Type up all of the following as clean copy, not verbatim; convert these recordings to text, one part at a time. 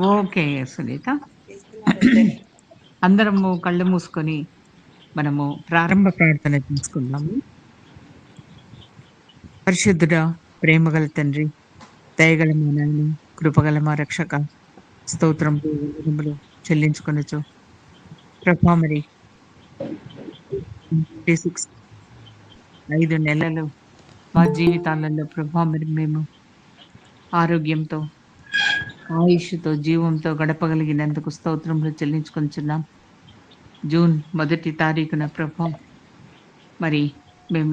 Okay. Sunitha. చేస్తున్నారైతే? అందరము కళ్ళు మూసుకొని మనము ప్రారంభ ప్రార్థన చేసుకుందాము. పరిశుద్ధుడా, ప్రేమగల తండ్రి, దయగల మా నాయన, కృపగల మా రక్షక, స్తోత్రములు, వందనములు చెల్లించుకొనుచు ప్రభా మరి 26 5 నెలలు మా జీవితాలలో ప్రభా మరి మేము ఆరోగ్యంతో, ఆయుష్‌తో, జీవంతో గడపగలిగినందుకు స్తోత్రములు చెల్లించుకొనుచున్నాం. జూన్ మొదటి తారీఖున ప్రభా మరి మేము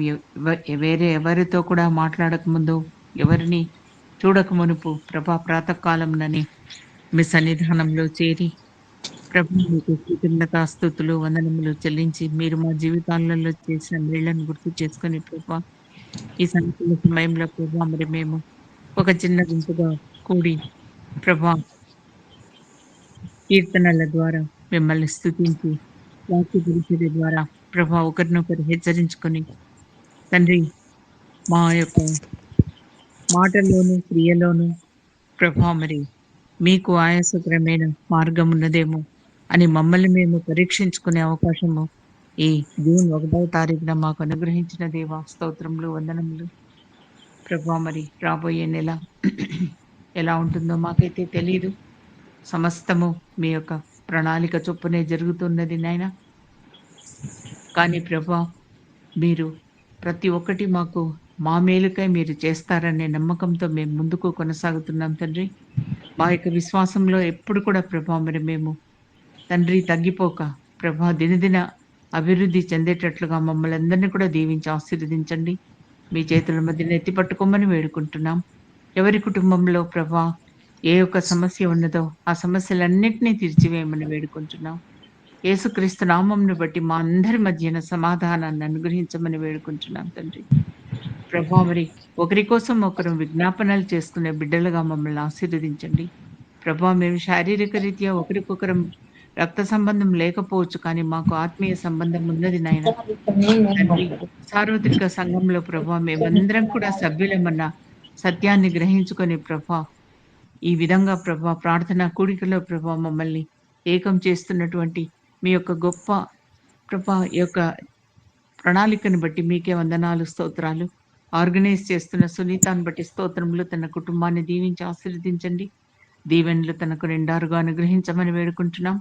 వేరే ఎవరితో కూడా మాట్లాడకముందు, ఎవరిని చూడక మునుపు ప్రభా ప్రాతకాలముననే మీ సన్నిధానంలో చేరి ప్రభు మీకు కృతజ్ఞతాస్తుతులు, వందనములు చెల్లించి మీరు మా జీవితాలలో చేసిన మేళ్ళను గుర్తు చేసుకొని ప్రభా ఈ సాయంత్రం సమయంలో ప్రభా మరి మేము ఒక చిన్న గుంపుగా కూడి ప్రభా కీర్తనల ద్వారా మిమ్మల్ని స్తుతించి వాక్య పరిచర్య ద్వారా ప్రభా ఒకరినొకరు హెచ్చరించుకొని తండ్రి మా యొక్క మాటల్లోను, క్రియలోను ప్రభా మరి మీకు ఆయాసకరమైన మార్గం ఉన్నదేమో అని మమ్మల్ని మేము పరీక్షించుకునే అవకాశము ఈ జూన్ 1వ తారీఖున మాకు అనుగ్రహించిన దేవా స్తోత్రములు, వందనములు. ప్రభా మరి రాబోయే నెల ఎలా ఉంటుందో మాకైతే తెలీదు. సమస్తము మీ యొక్క ప్రణాళిక చొప్పునే జరుగుతున్నది నాయనా. కానీ ప్రభా మీరు ప్రతి ఒక్కటి మాకు మా మేలుకై మీరు చేస్తారనే నమ్మకంతో మేము ముందుకు కొనసాగుతున్నాం తండ్రి. మా యొక్క విశ్వాసంలో ఎప్పుడు కూడా ప్రభా మరి మేము తండ్రి తగ్గిపోక ప్రభా దినదిన అభివృద్ధి చెందేటట్లుగా మమ్మల్నందరినీ కూడా దీవించి ఆశీర్వదించండి. మీ చేతుల మధ్యన ఎత్తి పట్టుకోమని వేడుకుంటున్నాం. ఎవరి కుటుంబంలో ప్రభా ఏ ఒక్క సమస్య ఉన్నదో ఆ సమస్యలన్నిటిని తీర్చివేయమని వేడుకుంటున్నాం. యేసుక్రీస్తు నామంను బట్టి మా అందరి మధ్యన సమాధానాన్ని అనుగ్రహించమని వేడుకుంటున్నాం తండ్రి. ప్రభా మరి ఒకరి కోసం ఒకరు విజ్ఞాపనలు చేసుకునే బిడ్డలుగా మమ్మల్ని ఆశీర్వదించండి. ప్రభా మేము శారీరక రీత్యా ఒకరికొకరం రక్త సంబంధం లేకపోవచ్చు కానీ మాకు ఆత్మీయ సంబంధం ఉన్నది నాయన. తండ్రి సార్వత్రిక సంఘంలో ప్రభా మేమందరం కూడా సభ్యులమన్న సత్యాన్ని గ్రహించుకొని ప్రభా ఈ విధంగా ప్రభా ప్రార్థనా కూడికలో ప్రభా మమ్మల్ని ఏకం చేస్తున్నటువంటి మీ యొక్క గొప్ప ప్రభా ఈ యొక్క ప్రణాళికను బట్టి మీకే వందనాలు, స్తోత్రాలు. ఆర్గనైజ్ చేస్తున్న సునీతను బట్టి స్తోత్రములు. తన కుటుంబాన్ని దీవించి ఆశీర్వదించండి. దీవెనలు తనకు నిండారుగా అనుగ్రహించమని వేడుకుంటున్నాం.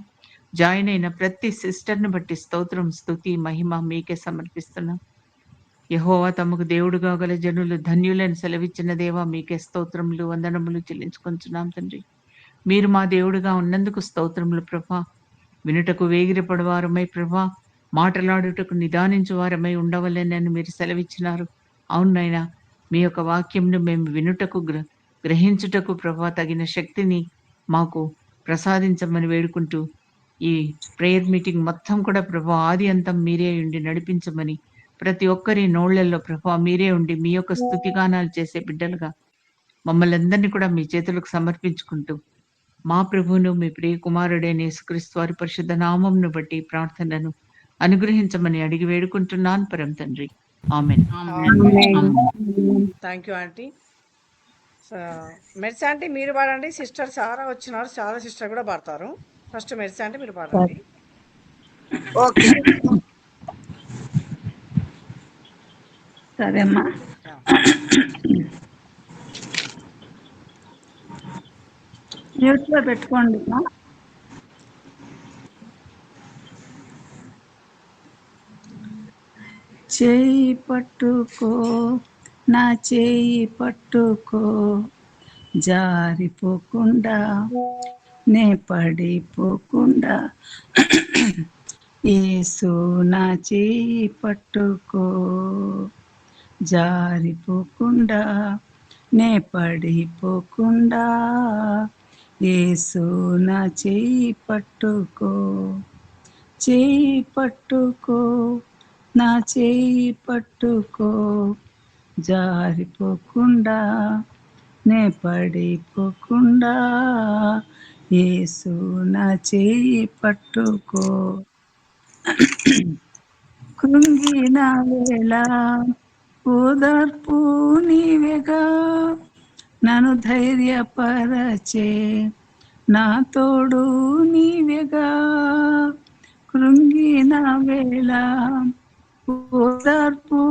జాయిన్ అయిన ప్రతి సిస్టర్‌ని బట్టి స్తోత్రం, స్తుతి, మహిమ మీకే సమర్పిస్తున్నాం. యెహోవా తమకు దేవుడుగా గల జనులు ధన్యులని సెలవిచ్చిన దేవా మీకే స్తోత్రములు, వందనములు చెల్లించుకొనుచున్నాం తండ్రి. మీరు మా దేవుడుగా ఉన్నందుకు స్తోత్రములు ప్రభా. వినుటకు వేగిరపడువారమై ప్రభా, మాటలాడుటకు నిదానించువారమై ఉండవలెనని మీరు సెలవిచ్చినారు. అవును నాయనా, మీ యొక్క వాక్యంను మేము వినుటకు గ్రహించుటకు ప్రభా తగిన శక్తిని మాకు ప్రసాదించమని వేడుకుంటూ, ఈ ప్రేయర్ మీటింగ్ మొత్తం కూడా ప్రభా ఆది అంతం మీరే ఉండి నడిపించమని, ప్రతి ఒక్కరి నోళ్ళల్లో ప్రభా మీరే ఉండి మీ యొక్క స్తుతిగానాలు చేసే బిడ్డలుగా మమ్మల్నందరినీ కూడా మీ చేతులకు సమర్పించుకుంటూ మా ప్రభువును, మీ ప్రియ కుమారుడైన యేసుక్రీస్తు వారి పరిశుద్ధ నామమును బట్టి ప్రార్థనను అనుగ్రహించమని అడిగి వేడుకుంటున్నాను పరమ తండ్రి. ఆమేన్. ఆమేన్. ఆమేన్. Thank you aunty. Mercy aunty మీరు పాడండి. సిస్టర్ సారా వచ్చినారు. సారా సిస్టర్ కూడా పాడతారు. ఫస్ట్ మెర్సి ఆంటీ మీరు పాడండి. ఓకే. సరే అమ్మా. యా. మ్యూట్లో పెట్టుకోండి అమ్మా. చేయి పట్టుకో, నా చేయి పట్టుకో, జారిపోకుండా నే పడిపోకుండా, యేసు నా చేయి పట్టుకో, జారిపోకుండా నే పడిపోకుండా, యేసు నా చేయి పట్టుకో, చేయి పట్టుకో, నా చేయి పట్టుకో, జారిపోకుండా నే పడిపోకుండా, యేసు నా చేయి పట్టుకో. కృంగిన వేళ ఓదార్పు నీవేగా, నన్ను ధైర్యపరచే నా తోడు నీవెగా, కృంగిన వేళ ఓదార్పు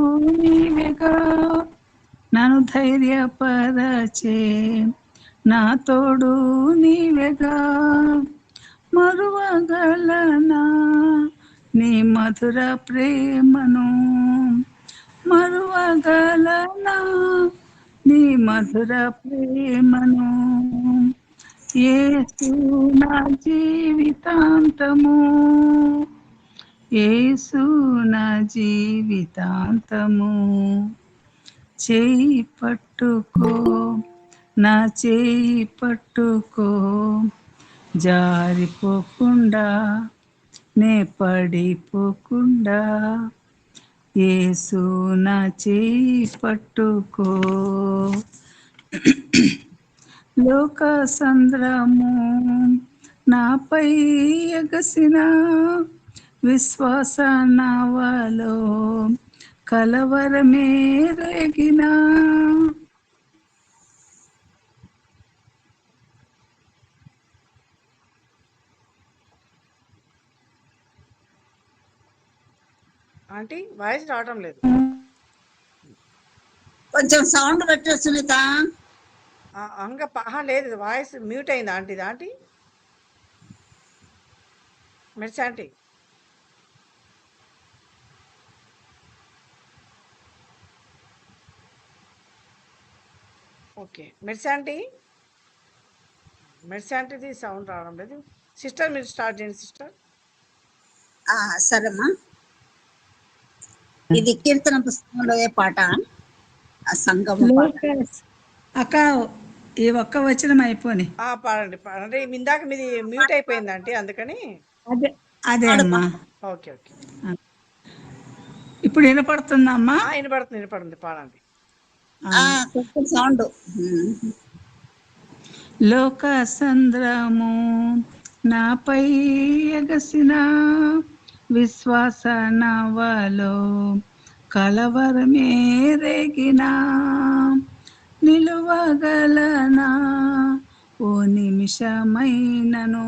నీవెగా, నన్ను ధైర్యపరచే నా తోడు నీవెగా, మరువగలనా నీ మధుర ప్రేమను, మరువగలనా నీ మధుర ప్రేమను, యేసు నా జీవితాంతము, యేసు నా జీవితాంతము, చేయి పట్టుకో నా చేయి పట్టుకో, జారిపోకుండా నే పడిపోకుండా, యేసు నా చేయి పట్టుకో. లోక సంద్రము నాపై ఎగసిన, విశ్వాస నావలో కలవరమే రేగిన, ఆంటీ వాయిస్ రావటం లేదు. కొంచెం సౌండ్ పెట్టు సునీత. లేదు, వాయిస్ మ్యూట్ అయింది ఆంటీది. Aunty Mercy aunty, okay. Mercy ఆంటీది సౌండ్ రావడం లేదు. సిస్టర్ మీరు స్టార్ట్ చేయండి సిస్టర్. సరేమ్మా. ఇది కీర్తన పుస్తకంలో ఏ పాట? ఆ సంగమ పాట. అక్క ఈ ఒక్క వచనం అయిపోని పాడండి పాడండి. ఇందాక మీది మ్యూట్ అయిపోయింది ఆంటీ, అందుకని. అదే అదే అమ్మా. ఓకే ఓకే, ఇప్పుడు వినపడుతుందమ్మా? వినపడుతుంది పాడండి. సౌండ్. లోక సంద్రము నాపై ఎగసిన, విశ్వాస నవలో కలవరమే రేగిన, నిలువగలనా ఓ నిమిషమైనను,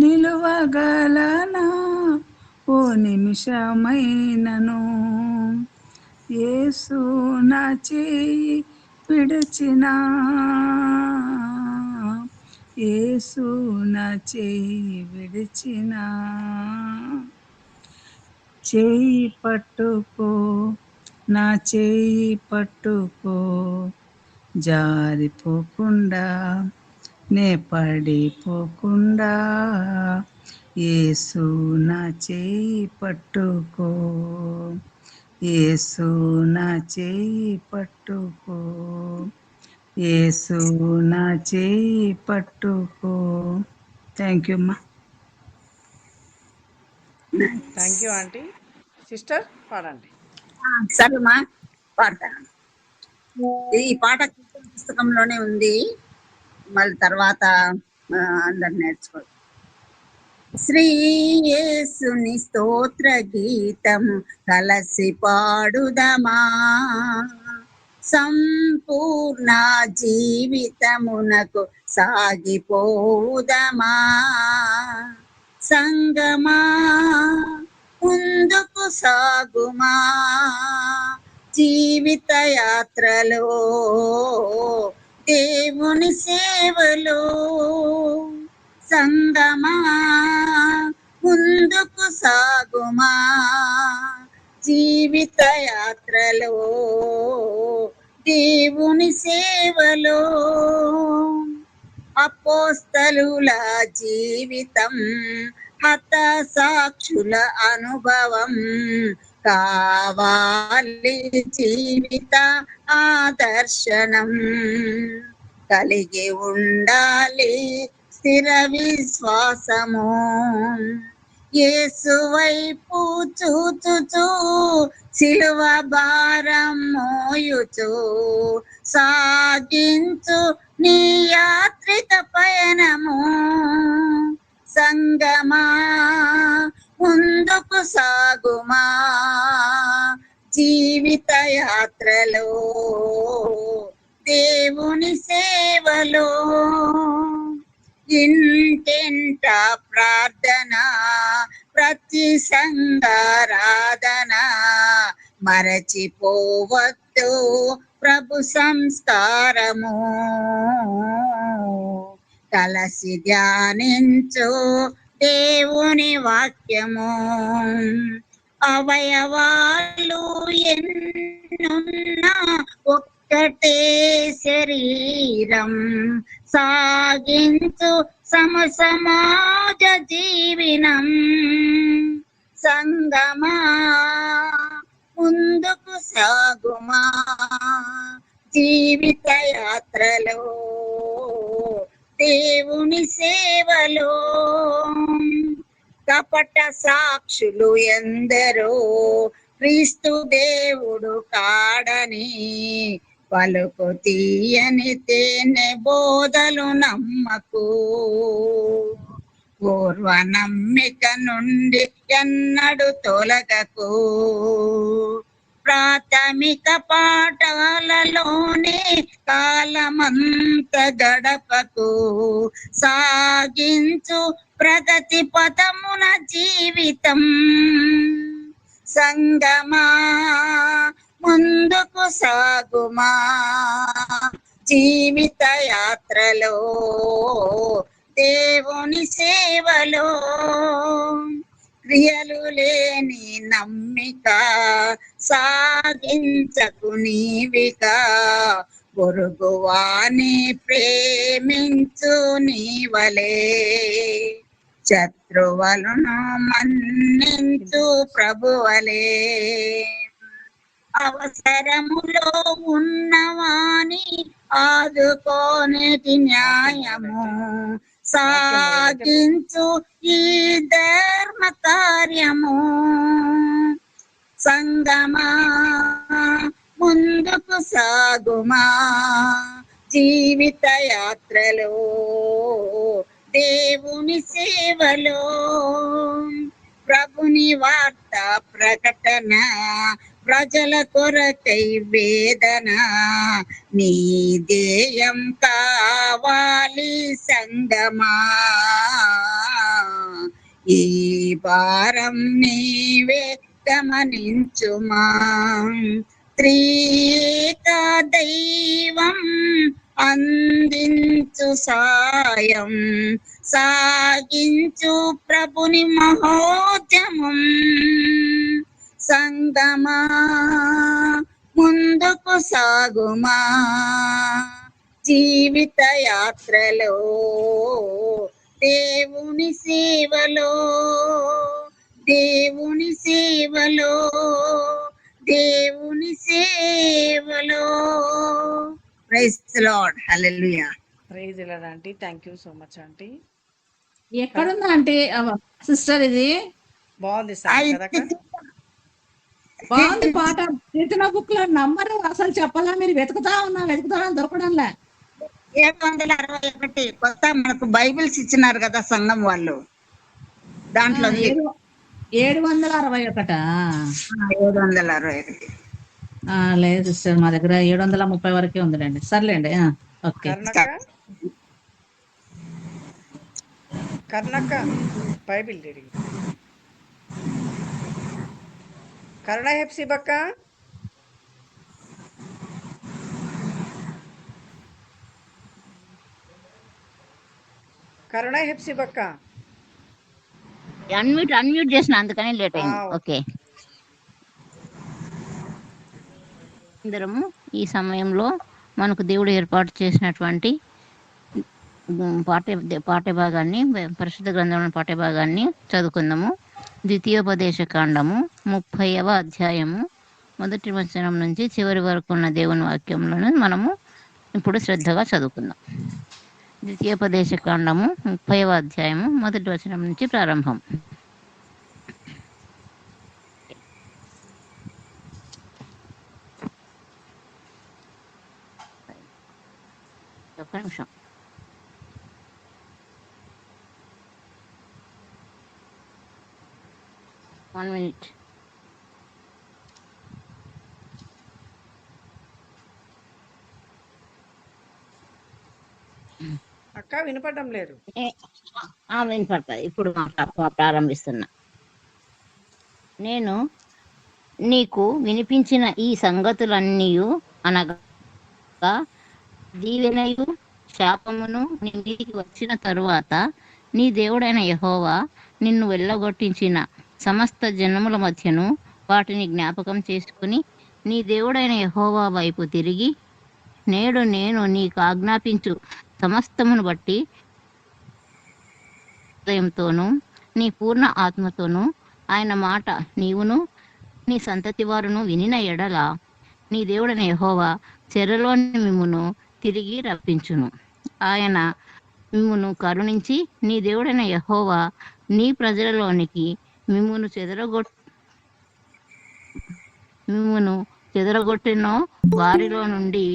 నిలువగలనా ఓ నిమిషమైనను, యేసు నా చేయి విడిచిన, యేసు నా చేయి విడిచిన, చేయి పట్టుకో నా చేయి పట్టుకో, జారిపోకుండా నే పడిపోకుండా, యేసు నా చేయి పట్టుకో, యేసు నా చేయి పట్టుకో, యేసు నా చేయి పట్టుకో. థ్యాంక్ యూ అమ్మా. Thank you aunty. సిస్టర్ పాడండి. సరేమ్మా, పాడతాను. ఈ పాట కీర్తన పుస్తకంలోనే ఉంది, మళ్ళీ తర్వాత అందరు నేర్చుకో. శ్రీ యేసుని స్తోత్ర గీతము కలసి పాడుదమా, సంపూర్ణ జీవితమునకు సాగిపోదమా, సంగమా ముందుకు సాగుమా, జీవిత యాత్రలో దేవుని సేవలో, సంగమా ముందుకు సాగుమా, జీవిత యాత్రలో దేవుని సేవలో, అపోస్తలుల జీవితం హత సాక్షుల అనుభవం కావాలి, జీవిత ఆదర్శనం కలిగి ఉండాలి స్థిర విశ్వాసము, యేసు వైపు చూచుచూ సిలువ భారం మోయుచు సాగించు నీ యాత్రిక పయనము, సంగమా ముందుకు సాగుమా, జీవిత యాత్రలో దేవుని సేవలో. ఇంటింట ప్రార్థన, ప్రతి సంగారాధన, మరచిపోవద్దు ప్రభు సంస్కారము. కలసి ధ్యానించు దేవుని వాక్యము. అవయవాలు ఎన్నున్నా ఒక్కటే శరీరం, సాగించు సమాజ జీవనం. సంగమా ముందుకు సాగుమా జీవిత యాత్రలో, దేవుని సేవలో. కపట సాక్షులు ఎందరో క్రీస్తు దేవుడు కాడని, పలుకు తీయని తేనె బోధలు నమ్మకు. పూర్వ నమ్మిక నుండి ఎన్నడు తొలగకు. ప్రాథమిక పాఠాలలోనే కాలమంత గడపకు. సాగించు ప్రగతి పదమున జీవితం. సంగమా ముందుకు సాగుమా జీవిత యాత్రలో, దేవుని సేవలో. క్రియలు లేని నమ్మిక సాగించకు నీవిక. పొరుగువాని ప్రేమించు నీవలే, శత్రువులను మన్నించు ప్రభువలే. అవసరములో ఉన్నవాని ఆదుకోనేటి న్యాయము, సాగించు ఈ ధర్మ కార్యము. సంగమా ముందుకు సాగుమా జీవిత యాత్రలో, దేవుని సేవలో. ప్రభుని వార్త ప్రకటన, ప్రజల కొరకై వేదన. నీ ధ్యేయం కావాలి సంగమా, ఈ భారం నీవే గమనించుమా. త్రియేక దైవం అందించు సాయం, సాగించు ప్రభుని మహోద్యమం. సంగమా ముందుకు సాగుమా జీవిత యాత్రలో, దేవుని సేవలో, దేవుని సేవలో, దేవుని సేవలో. Praise the Lord. హల్లెలూయా. Praise Lord aunty. Thank you so much aunty. ఎక్కడుందా అంటే సిస్టర్ ఇది? బాగుంది సార్ కదా. బాగుంది పాట. కీర్తన బుక్ లో నంబర్ అసలు చెప్పాలా, మీరు వెతుకుతా దొరకడంలే. 761 కొత్త మనకు బైబిల్స్ ఇచ్చినారు కదా సంఘం వాళ్ళు, దాంట్లో 761. 761. లేదు సిస్టర్, మా దగ్గర 730 వరకే ఉందిలేండి. సర్లేండి. ఓకే. కర్ణక్క బైబిల్ రెడీ. కరుణ హెప్సి బక్క. కరుణ హెప్సి బక్క. అన్మ్యూట్ చేసిన, అందుకని లేట్ అయింది. ఓకే. అందరము ఈ సమయంలో మనకు దేవుడు ఏర్పాటు చేసినటువంటి పాఠ్యభాగాన్ని, పరిశుద్ధ గ్రంథంలోని పాఠ్యభాగాన్ని చదువుకుందాము. ద్వితీయోపదేశ కాండము 30వ అధ్యాయము 1వ వచనం నుంచి చివరి వరకు ఉన్న దేవుని వాక్యంలోనే మనము ఇప్పుడు శ్రద్ధగా చదువుకుందాం. ద్వితీయోపదేశ కాండము 30వ అధ్యాయము 1వ వచనం నుంచి ప్రారంభం. ఒక్క నిమిషం. One minute. అక్క వినపడడం లేదు. వినపడుతుంది. ఇప్పుడు ప్రారంభిస్తున్నా. నేను నీకు వినిపించిన ఈ సంగతులన్నీ అనగా దీవెనయు శాపమును నీ మీదికి వచ్చిన తరువాత నీ దేవుడైన యెహోవా నిన్ను వెళ్ళగొట్టించిన సమస్త జనముల మధ్యను వాటిని జ్ఞాపకం చేసుకుని నీ దేవుడైన యెహోవా వైపు తిరిగి నేడు నేను నీకు ఆజ్ఞాపించు సమస్తమును బట్టి హృదయంతోనూ నీ పూర్ణ ఆత్మతోనూ ఆయన మాట నీవును నీ సంతతి వారును వినిన ఎడల నీ దేవుడైన యెహోవా చెరలోని మిమ్మును తిరిగి రప్పించును. ఆయన మిమ్మును కరుణించి నీ దేవుడైన యెహోవా నీ ప్రజలలోనికి మిమ్మును చెదరగొట్టిన వారిలో నుండి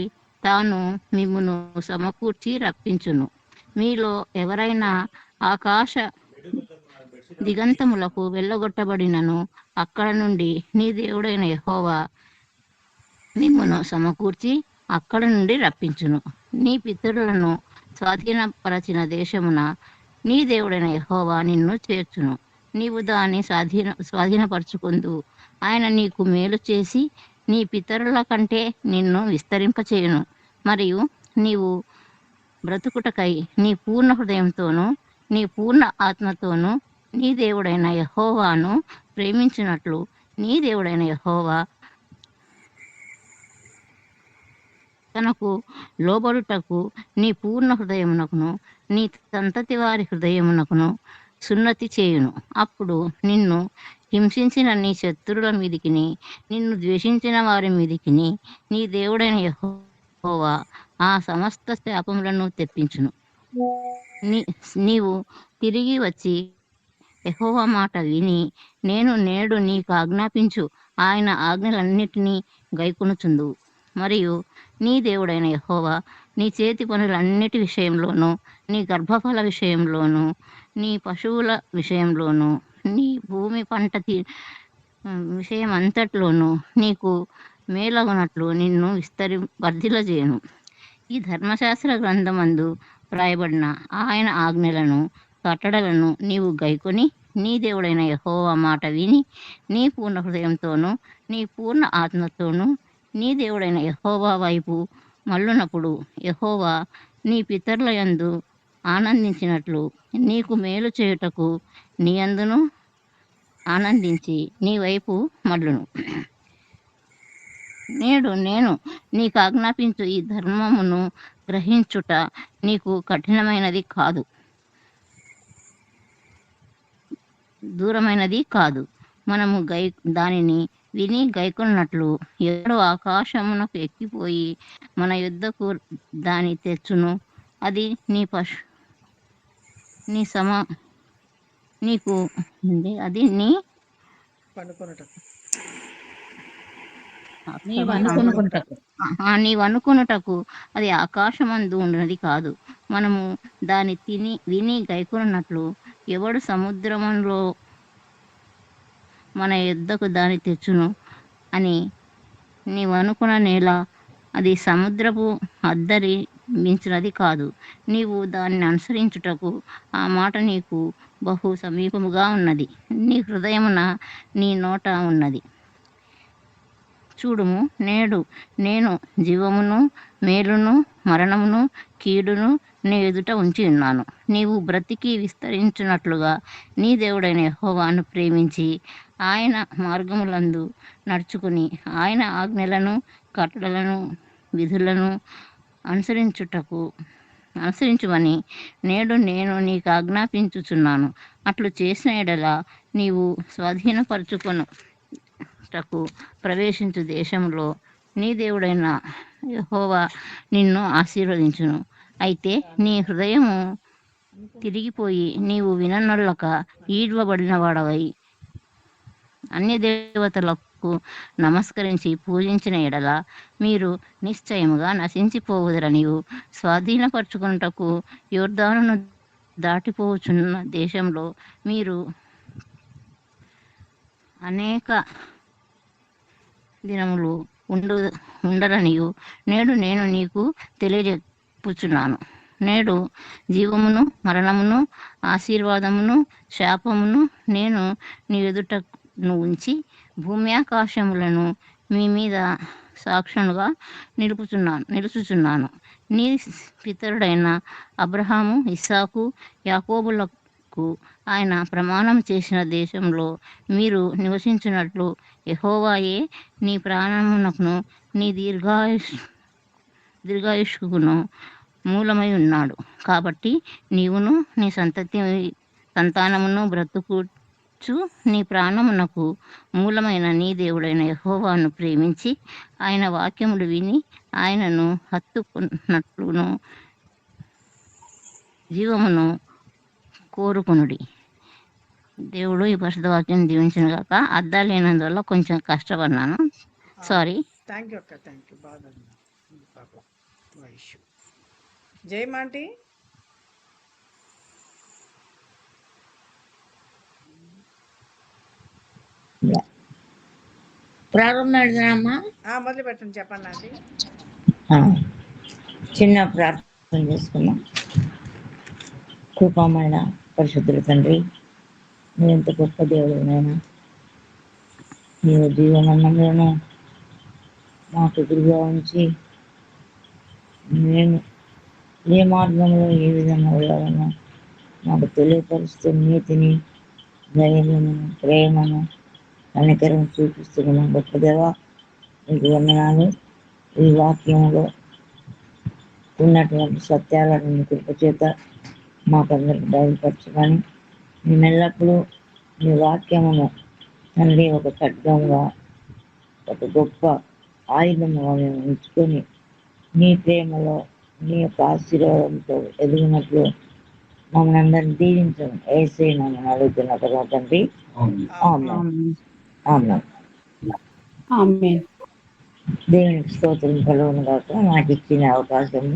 తాను మిమ్మును సమకూర్చి రప్పించును. మీలో ఎవరైనా ఆకాశ దిగంతములకు వెళ్ళగొట్టబడినను అక్కడ నుండి నీ దేవుడైన యెహోవా మిమ్మును సమకూర్చి అక్కడ నుండి రప్పించును. నీ పితరులను స్వాధీనపరచిన దేశమున నీ దేవుడైన యెహోవా నిన్ను చేర్చును. నీవు దాన్ని స్వాధీనపరచుకుందు. ఆయన నీకు మేలు చేసి నీ పితరుల కంటే నిన్ను విస్తరింపచేయును. మరియు నీవు బ్రతుకుటకై నీ పూర్ణ హృదయంతోనూ నీ పూర్ణ ఆత్మతోనూ నీ దేవుడైన యెహోవాను ప్రేమించినట్లు నీ దేవుడైన యెహోవా తనకు లోబడుటకు నీ పూర్ణ హృదయమునకును నీ సంతతి వారి హృదయమునకును సున్నతి చేయును. అప్పుడు నిన్ను హింసించిన నీ శత్రువుల మీదికిని నిన్ను ద్వేషించిన వారి మీదికిని నీ దేవుడైన యెహోవా ఆ సమస్త శాపములను తెప్పించును. నీవు తిరిగి వచ్చి యెహోవా మాట విని నేను నేడు నీకు ఆజ్ఞాపించు ఆయన ఆజ్ఞలన్నిటినీ గైకొనుచుందువు. మరియు నీ దేవుడైన యెహోవా నీ చేతి పనులన్నిటి విషయంలోనూ నీ గర్భఫల విషయంలోనూ నీ పశువుల విషయంలోనూ నీ భూమి పంట విషయం అంతట్లోనూ నీకు మేలగునట్లు నిన్ను వర్ధిల్లజేయును. ఈ ధర్మశాస్త్ర గ్రంథమందు వ్రాయబడిన ఆయన ఆజ్ఞలను కట్టడలను నీవు గైకొని నీ దేవుడైన యెహోవా మాట విని నీ పూర్ణ హృదయంతోనూ నీ పూర్ణ ఆత్మతోనూ నీ దేవుడైన యెహోవా వైపు మళ్ళునప్పుడు యెహోవా నీ పితరుల యందు ఆనందించినట్లు నీకు మేలు చేయుటకు నీ యందును ఆనందించి నీ వైపు మళ్ళును. నేడు నేను నీకు ఆజ్ఞాపించు ఈ ధర్మమును గ్రహించుట నీకు కఠినమైనది కాదు, దూరమైనది కాదు. మనము దానిని విని గైకొన్నట్లు ఎవడు ఆకాశమునకు ఎక్కిపోయి మన యుద్ధకు దాని తెచ్చును. అది నీవనుకొనుటకు అది ఆకాశమందు ఉన్నది కాదు. మనము దాని విని గైకొన్నట్లు ఎవడు సముద్రములో మన యుద్ధకు దాని తెచ్చును అని నీవనుకున్న నేల అది సముద్రపు అద్దరి మించినది కాదు. నీవు దాన్ని అనుసరించుటకు ఆ మాట నీకు బహు సమీపముగా ఉన్నది, నీ హృదయమున నీ నోట ఉన్నది. చూడుము, నేడు నేను జీవమును మేలును మరణమును కీడును నీ ఎదుట ఉంచి ఉన్నాను. నీవు బ్రతికి విస్తరించినట్లుగా నీ దేవుడైన యెహోవాను ప్రేమించి ఆయన మార్గములందు నడుచుకుని ఆయన ఆజ్ఞలను కట్టడలను విధులను అనుసరించుమని నేడు నేను నీకు ఆజ్ఞాపించుచున్నాను. అట్లు చేసిన ఎడల నీవు స్వాధీనపరచుకొనుటకు ప్రవేశించు దేశంలో నీ దేవుడైన యెహోవా నిన్ను ఆశీర్వదించును. అయితే నీ హృదయము తిరిగిపోయి నీవు విననొల్లక ఈడ్వబడిన వాడవై అన్య దేవతలకు నమస్కరించి పూజించిన ఎడల మీరు నిశ్చయముగా నశించిపోవుదరనియు స్వాధీనపరచుకున్నటకు యొర్దానును దాటిపోవచ్చున్న దేశంలో మీరు అనేక దినములు ఉండరనియు నేడు నేను నీకు తెలియజెప్పుచున్నాను. నేడు జీవమును మరణమును ఆశీర్వాదమును శాపమును నేను నీ ఎదుటను ఉంచి భూమి ఆకాశములను మీ మీద సాక్షులుగా నిలుచుచున్నాను. నీ పితరుడైన అబ్రహాము, ఇస్సాకు, యాకోబులకు ఆయన ప్రమాణం చేసిన దేశంలో మీరు నివసించినట్లు యెహోవాయే నీ ప్రాణమునకును నీ దీర్ఘాయుష్కును మూలమై ఉన్నాడు. కాబట్టి నీవును నీ సంతానమును బ్రతుకుచు నీ ప్రాణమునకు మూలమైన నీ దేవుడైన యెహోవాను ప్రేమించి ఆయన వాక్యములు విని ఆయనను హత్తుకున్నట్లును జీవమును కోరుకునుడి. దేవుడు ఈ పరిశుద్ధ వాక్యం దీవించిన గాక. అద్దాలు లేనందువల్ల కొంచెం కష్టపడినాను, సారీ. థ్యాంక్ యూ అక్క, థ్యాంక్ యూ. బాగా పాపం వైషు జయమాంటి. ప్రారంభమా? మొదలు పెట్టండి, చెప్పండి ఆంటీ. చిన్న ప్రార్థన చేసుకున్నాం. కృపమైన పరిశుద్ధుల తండ్రి, నీ ఎంత గొప్ప దేవుడు నైనా, నీవు జీవనన్నములను మాకు ఎదురుగా ఉంచి నేను ఏ మార్గంలో ఏ విధంగా వెళ్ళాలనో మాకు తెలియపరుస్తూ నీతిని, ధైర్యము, ప్రేమను, కనికరం చూపిస్తున్నాం. గొప్ప దేవ, నీకు వందనాలు. ఈ వాక్యంలో ఉన్నటువంటి సత్యాలను నీ కృప చేత మాకందరికి బయలుపరచమని, మేము ఎల్లప్పుడూ నీ వాక్యమును తండ్రి ఒక ఖడ్గంగా, ఒక గొప్ప ఆయుధముగా మేము ఉంచుకొని నీ ప్రేమలో, నీ యొక్క ఆశీర్వాదంతో ఎదిగినట్లు మమ్మల్ని అందరినీ దీవించండి. యేసయ్య నామమున అడుగుతున్న తర్వాత తండ్రి, ఆమేన్. దేవునికి స్తోత్రం కలుగును గాక. నాకు ఇచ్చిన అవకాశం.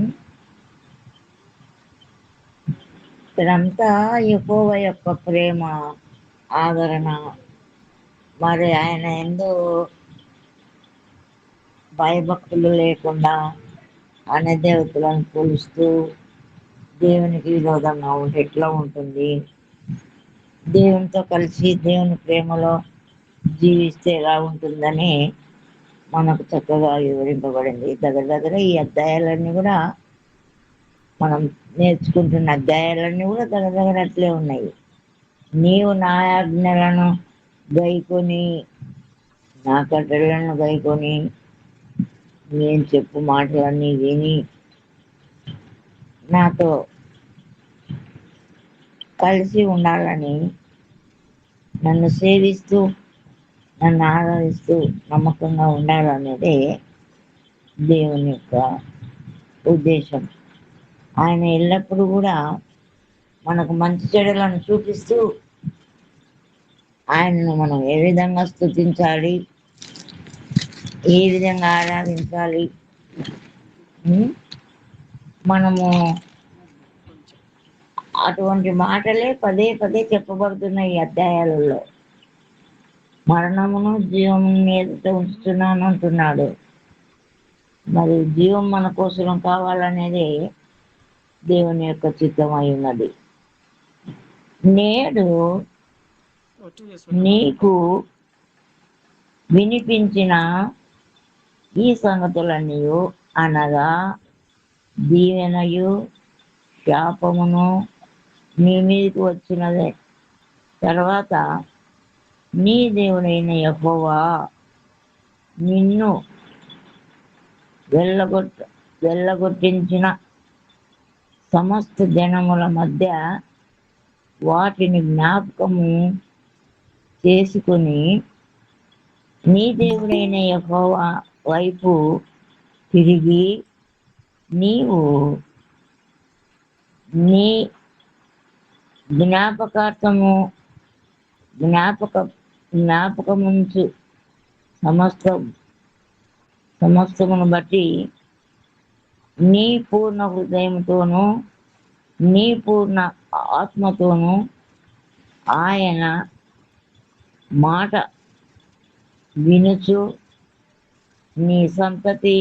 ఇక్కడంతా యెహోవా యొక్క ప్రేమ, ఆదరణ, మరి ఆయన ఎందు భయభక్తులు లేకుండా అనే దేవతలను కొలుస్తూ దేవునికి విరోధంగా ఉంటే ఎట్లా ఉంటుంది, దేవునితో కలిసి దేవుని ప్రేమలో జీవిస్తే ఎలా ఉంటుందని మనకు చక్కగా వివరింపబడింది. దగ్గర ఈ అధ్యాయాలన్నీ కూడా మనం నేర్చుకుంటున్న అధ్యాయాలన్నీ కూడా దగ్గర అట్లే ఉన్నాయి. నీవు నా ఆజ్ఞలను గైకొని, నా కట్టడలను గైకొని, నేను చెప్పు మాటలన్నీ విని నాతో కలిసి ఉండాలని, నన్ను సేవిస్తూ నన్ను ఆరాధిస్తూ నమ్మకంగా ఉండాలనేదే దేవుని యొక్క ఉద్దేశం. ఆయన ఎల్లప్పుడూ కూడా మనకు మంచి చెడులను చూపిస్తూ ఆయనను మనం ఏ విధంగా స్తుతించాలి, ఏ విధంగా ఆరాధించాలి, మనము అటువంటి మాటలే పదే పదే చెప్పబడుతున్నాయి ఈ అధ్యాయాలలో. మరణమును జీవమును ఎదుట ఉంచుతున్నాను అంటున్నాడు. మరి జీవం మన కోసం కావాలనేది దేవుని యొక్క చిత్తం అయి ఉన్నది. నేడు నీకు వినిపించిన ఈ సంగతులన్నీ అనగా దీవెనయు శాపమును నీ మీదకి వచ్చినదే. తర్వాత నీ దేవుడైన యెహోవా నిన్ను వెళ్ళగొట్టించిన సమస్త జనముల మధ్య వాటిని జ్ఞాపకము చేసుకుని నీ దేవుడైన యెహోవా వైపు తిరిగి నీవు నీ జ్ఞాపకముంచు సమస్తమును బట్టి నీ పూర్ణ హృదయంతోనూ నీ పూర్ణ ఆత్మతోనూ ఆయన మాట వినుచు నీ సంతతి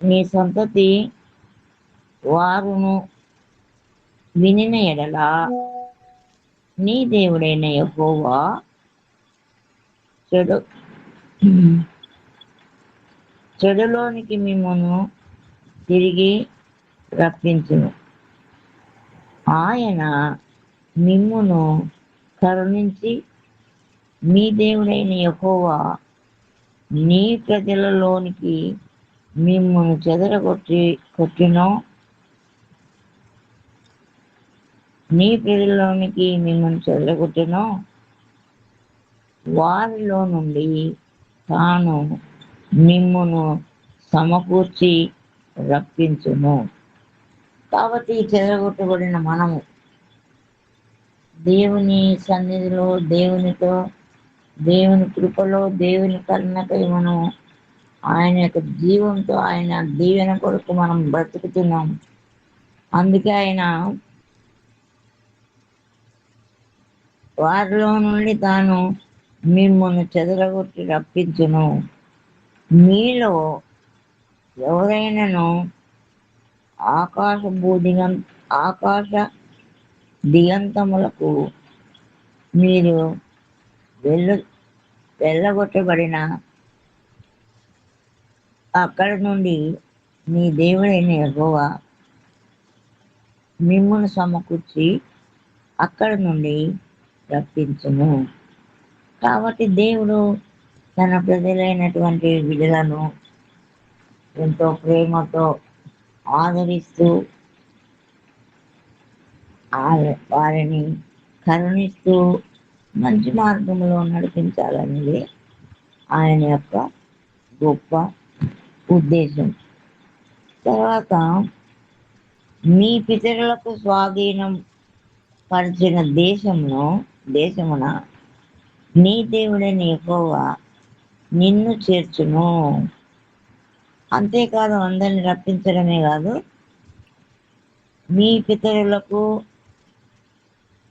నీ సంతతి వారును వినిన ఎడల నీ దేవుడైన యెహోవా చెడులోనికి మిమ్మను తిరిగి రప్పించును. ఆయన మిమ్మును కరుణించి మీ దేవుడైన యెహోవా నీ ప్రజలలోనికి మిమ్మును కొట్టినో నీ ప్రజలలోనికి మిమ్మల్ని చెదరగొట్టినో వారిలో నుండి తాను మిమ్మును సమకూర్చి రప్పించును. కాబట్టి చెదరగొట్టబడిన మనము దేవుని సన్నిధిలో, దేవునితో, దేవుని కృపలో, దేవుని కరుణకై మనం ఆయన యొక్క జీవంతో, ఆయన దీవెన కొరకు మనం బ్రతుకుతున్నాం. అందుకే ఆయన వారిలో నుండి తాను మిమ్మల్ని చెదరగొట్టి రప్పించును. మీలో ఎవరైనాను ఆకాశ దిగంతములకు మీరు వెళ్ళగొట్టబడిన అక్కడి నుండి మీ దేవుడైన యెహోవా మిమ్మును సమకూర్చి అక్కడి నుండి రప్పించును. కాబట్టి దేవుడు తన ప్రజలైనటువంటి బిడ్డలను ఎంతో ప్రేమతో ఆదరిస్తూ వారిని కరుణిస్తూ మంచి మార్గంలో నడిపించాలనేది ఆయన యొక్క గొప్ప ఉద్దేశం. తర్వాత మీ పితరులకు స్వాధీనం పరిచిన దేశమున నీ దేవుడైన యెహోవా నిన్ను చేర్చును. అంతేకాదు, అందరిని రప్పించడమే కాదు, మీ పితరులకు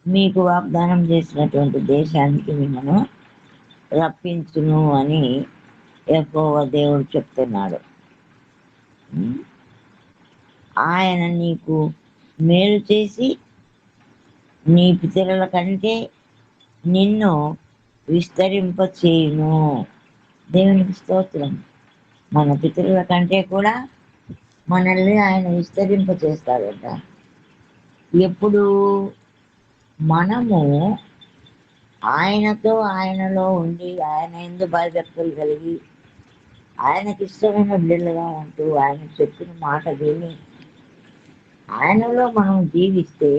మీకు వాగ్దానం చేసినటువంటి దేశానికి మిమ్మల్ని రప్పించును అని యెహోవా దేవుడు చెప్తున్నాడు. ఆయన నీకు మేలు చేసి నీ పితరుల కంటే నిన్ను విస్తరింపచేయును. దేవునికి స్తోత్రం. మన పితరుల కంటే కూడా మనల్ని ఆయన విస్తరింపచేస్తాడట. ఎప్పుడు మనము ఆయనతో, ఆయనలో ఉండి, ఆయన యందు భయభక్తులు కలిగి, ఆయనకి ఇష్టమైన బిడ్డలుగా ఉంటూ, ఆయన చెప్పిన మాట విని ఆయనలో మనం జీవిస్తే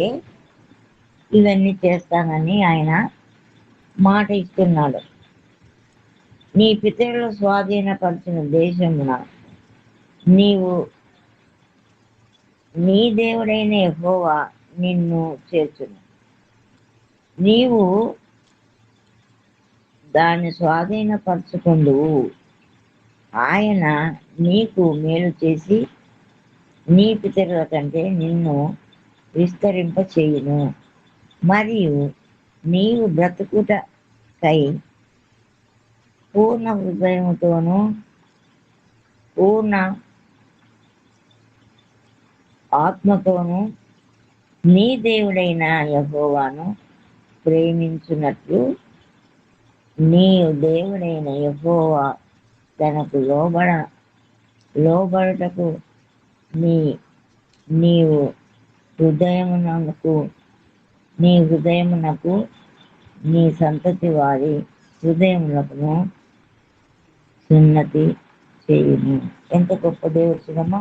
ఇవన్నీ చేస్తానని ఆయన మాట ఇస్తున్నాడు. నీ పితరులు స్వాధీనపరిచిన దేశమున నీవు నీ దేవుడైన యెహోవా నిన్ను చేర్చును. నీవు దాన్ని స్వాధీనపరచుకుందువు. ఆయన నీకు మేలు చేసి నీ పితరుల కంటే నిన్ను విస్తరింపచేయును. మరియు నీవు బ్రతుకుటకై పూర్ణ హృదయముతోనూ పూర్ణ ఆత్మతోనూ నీ దేవుడైన యెహోవాను ప్రేమించున్నట్లు నీ దేవుడైన యెహోవా తనకు లోబడుటకు నీవు హృదయమునకు నీ సంతతి వారి హృదయమునకును సున్నతి చేయును. ఎంత గొప్ప దేవుడు చూడమ్మా.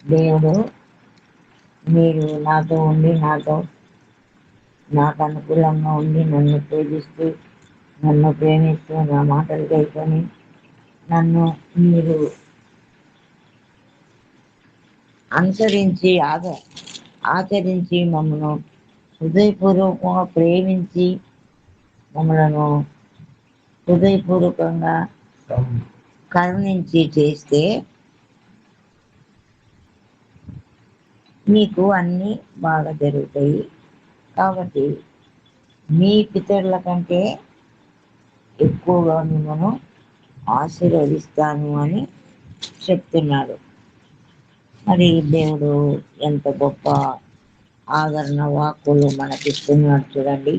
దేవుడు మీరు నాతో ఉండి, నాకు అనుకూలంగా ఉండి, నన్ను పూజిస్తూ, నన్ను ప్రేమిస్తూ, నా మాటలు కైకొని నన్ను మీరు అనుసరించి ఆచరించి మమ్మల్ని హృదయపూర్వకంగా ప్రేమించి మమ్మలను హృదయపూర్వకంగా కరుణించి చేస్తే మీకు అన్నీ బాగా జరుగుతాయి. కాబట్టి మీ పితరుల కంటే ఎక్కువగా మిమ్మల్ని ఆశీర్వదిస్తాను అని చెప్తున్నాడు. మరి దేవుడు ఎంత గొప్ప ఆదరణ వాక్కులు మనకిస్తున్నాడు చూడండి.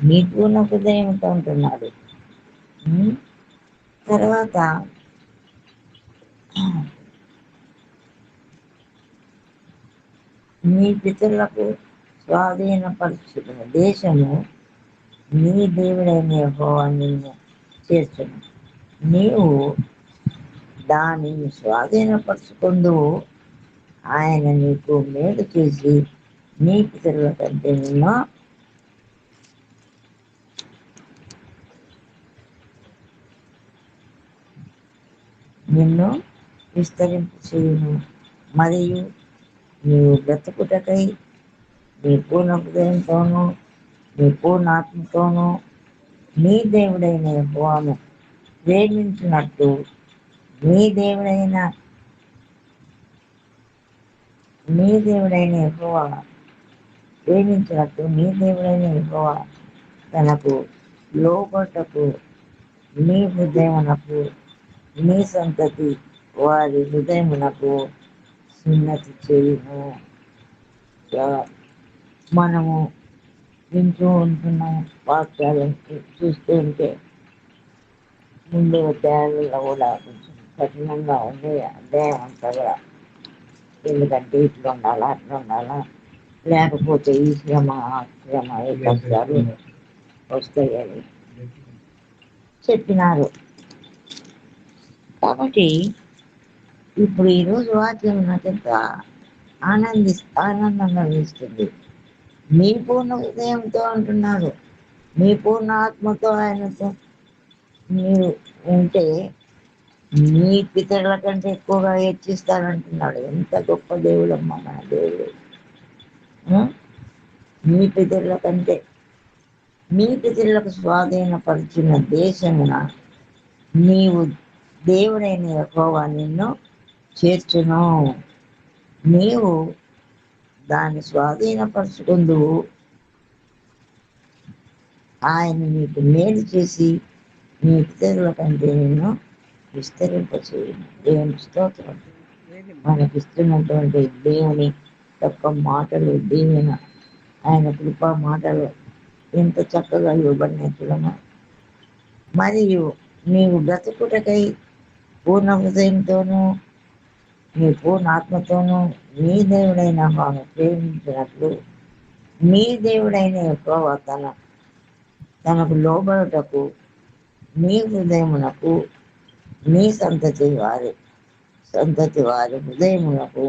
మీ పూర్ణ హృదయంతో ఉంటున్నాడు. తర్వాత మీ పితరులకు స్వాధీనపరుచుకున్న దేశము నీ దేవుడైన యెహోవా నిన్ను చేర్చును. నీవు దానిని స్వాధీనపరచుకుందువు. ఆయన నీకు మేలు చేసి నీ పితరుల కంటే నిన్ను విస్తరింపు చేయును. మరియు నీవు బ్రతుకుటకై నీ పూర్ణ హృదయంతోనూ నీ పూర్ణ ఆత్మతోనూ నీ దేవుడైన యెహోవాను ప్రేమించినట్టు నీ దేవుడైన యెహోవా ప్రేమించినట్టు నీ దేవుడైన యెహోవా తనకు లోబట్టకు నీ హృదయమునకు నీ సంతతి వారి హృదయమునకు సున్నతి చేయును. మనము వింటూ ఉంటున్న వాక్యాలను చూస్తూ ఉంటే ముందు అధ్యాయాలలో కూడా కొంచెం కఠినంగా ఉంది అధ్యాయం అంతా కూడా. ఎందుకంటే ఇట్లా ఉండాలా అట్లా ఉండాలా, లేకపోతే ఈ శ్రమ ఏ కష్టాలు వస్తాయని చెప్పినారు. కాబట్టి ఇప్పుడు ఈరోజు వాక్యం నాకెంత ఆనందంగా అనిపిస్తుంది. మీ పూర్ణ హృదయంతో అంటున్నారు, మీ పూర్ణ ఆత్మతో ఆయనతో మీరు ఉంటే మీ పితరుల కంటే ఎక్కువగా హెచ్చిస్తానంటున్నాడు. ఎంత గొప్ప దేవుడు అమ్మా మన దేవుడు. మీ పితరుల కంటే మీ పితరులకు స్వాధీనపరిచిన దేశమున నీవు దేవుడైన యెహోవా నిన్ను చేర్చును. నీవు దాన్ని స్వాధీనపరచుకుందువు. ఆయన నీకు మేలు చేసి నీ పితరుల కంటే నిన్ను విస్తరింపచేయును. దేవుని స్తోత్రం. మనకిస్తున్నటువంటి దేవుని యొక్క మాటలు, దీవెన, ఆయన కృపా మాటలు ఎంత చక్కగా ఇవ్వబడినట్లుగా. మరియు నీవు బ్రతుకుటకై పూర్ణ హృదయంతోనూ నీ పూర్ణ ఆత్మతోనూ నీ దేవుడైన వాను ప్రేమించినట్లు నీ దేవుడైన యెహోవా తనకు లోబడుటకు నీ హృదయమునకు నీ సంతతి వారి హృదయమునకు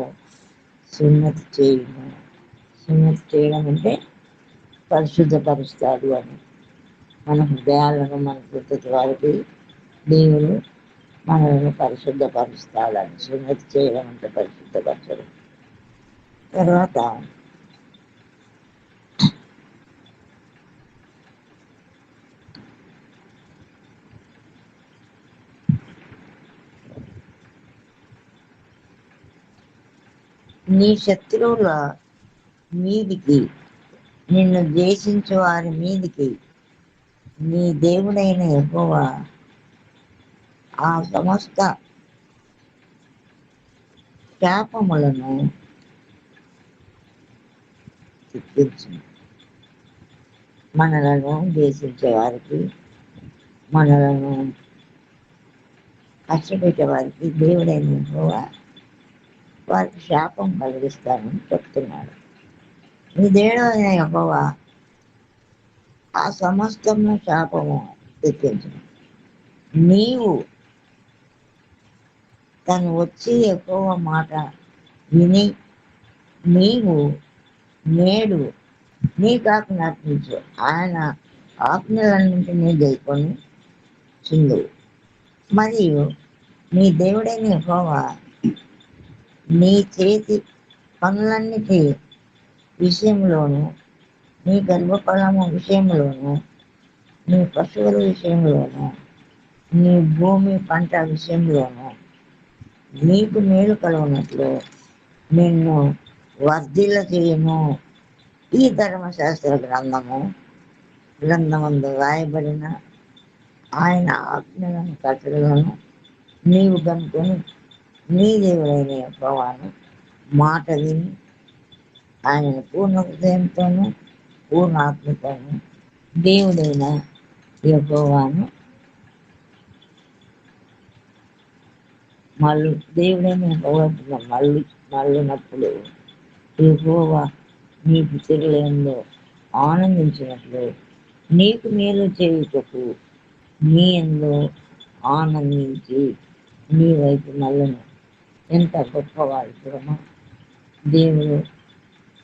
సున్నతి చేయును. సున్నతి చేయడం అంటే పరిశుద్ధపరుస్తాడు అని. మన హృదయాలను మన సంతతి వారికి దేవుడు మనల్ని పరిశుద్ధపరుస్తాడని. సున్నతి చేయడం అంటే పరిశుద్ధపరచడం. తర్వాత నీ శత్రువుల మీదికి, నిన్ను ద్వేషించు వారి మీదికి నీ దేవుడైన యెహోవా ఆ సమస్త శాపములను తెప్పించును. మనలను ద్వేషించే వారికి, మనలను కష్టపెట్టే వారికి దేవుడైన యెహోవా వారికి శాపం కలిగిస్తానని చెప్తున్నాడు. నీ దేవుడైన యెహోవా ఆ సమస్తము శాపము తెప్పించును. నీవు తను వచ్చి యెహోవా మాట విని నీవు నేడు నీకు ఆజ్ఞ అర్పించు. ఆయన ఆజ్ఞలన్నింటినీ గైకొని చుందువు. మరియు నీ దేవుడైన యెహోవా నీ చేతి పనులన్నిటి విషయంలోనూ, నీ గర్భఫలము విషయంలోనూ, నీ పశువుల విషయంలోనూ, నీ భూమి పంట విషయంలోనూ నీకు మేలు కలుగునట్లు నిన్ను వర్ధిల్ల చేయును. ఈ ధర్మశాస్త్ర గ్రంథమందు రాయబడిన ఆయన ఆజ్ఞలను కట్టడలను నీవు కనుకొని నీ దేవుడైన యెహోవాను మాట విని ఆయన పూర్ణ హృదయంతోనూ పూర్ణ ఆత్మతోనూ దేవుడైన యెహోవాను దేవుడైన యెహోవా మళ్ళినప్పుడు యెహోవా నీ పితరులలో ఆనందించినట్లు నీకు మేలు చేయుటకు నీ యందు ఆనందించి నీ వైపు మళ్ళను. ఎంత గొప్పవాడు చూడమా! దేవుడు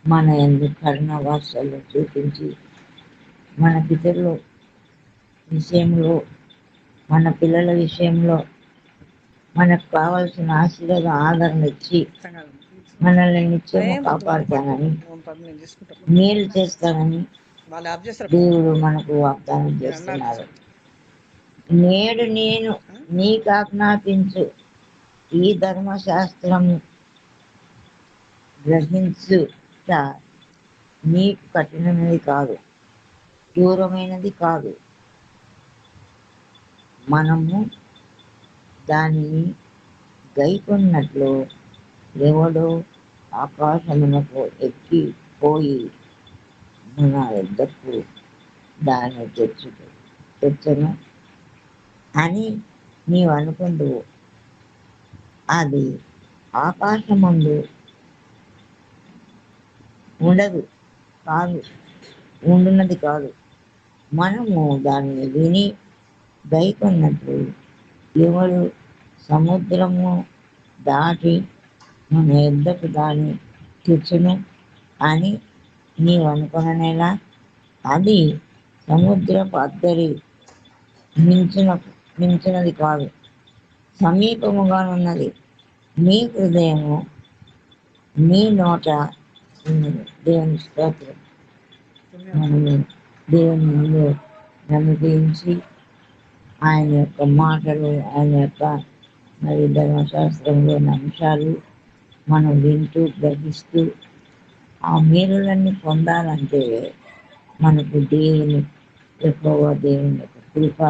మన యందు కరుణ వాత్సల్యం చూపించి మన పితరుల విషయంలో, మన పిల్లల విషయంలో మనకు కావలసిన ఆశీర్వాద ఆదరణ ఇచ్చి మనల్ని నిత్యము కాపాడుతానని, మేలు చేస్తానని దేవుడు మనకు వాగ్దానం చేస్తున్నారు. నేడు నేను నీకు ఆజ్ఞాపించు ఈ ధర్మశాస్త్రము గ్రహించుట నీకు కఠినమైనది కాదు, దూరమైనది కాదు. మనము దానిని గైకొన్నట్లు ఎవడో ఆకాశమునకు ఎక్కిపోయి మన వద్దకు దాన్ని తెచ్చను అని నీవు అనుకుందువు. అది ఆకాశమందు ఉండున్నది కాదు. మనము దాన్ని విని గైకొన్నట్లు ఎవరు సముద్రము దాటి మన యొద్దకు దాన్ని తెచ్చును అని నీవు అనుకొననేలా. అది సముద్రపు అద్దరి మించినది కాదు, సమీపముగానున్నది. నీ హృదయము నీ నోట ఉన్నది. దేవుని స్తోత్రం. మనము దేవుని ముందు నమ్మకించి ఆయన యొక్క మాటలు, ఆయన యొక్క మరి ధర్మశాస్త్రంలోని అంశాలు మనం వింటూ గ్రహిస్తూ ఆ మేలులన్నీ పొందాలంటే మనకు దేవుని యెహోవా దేవుని యొక్క కృప,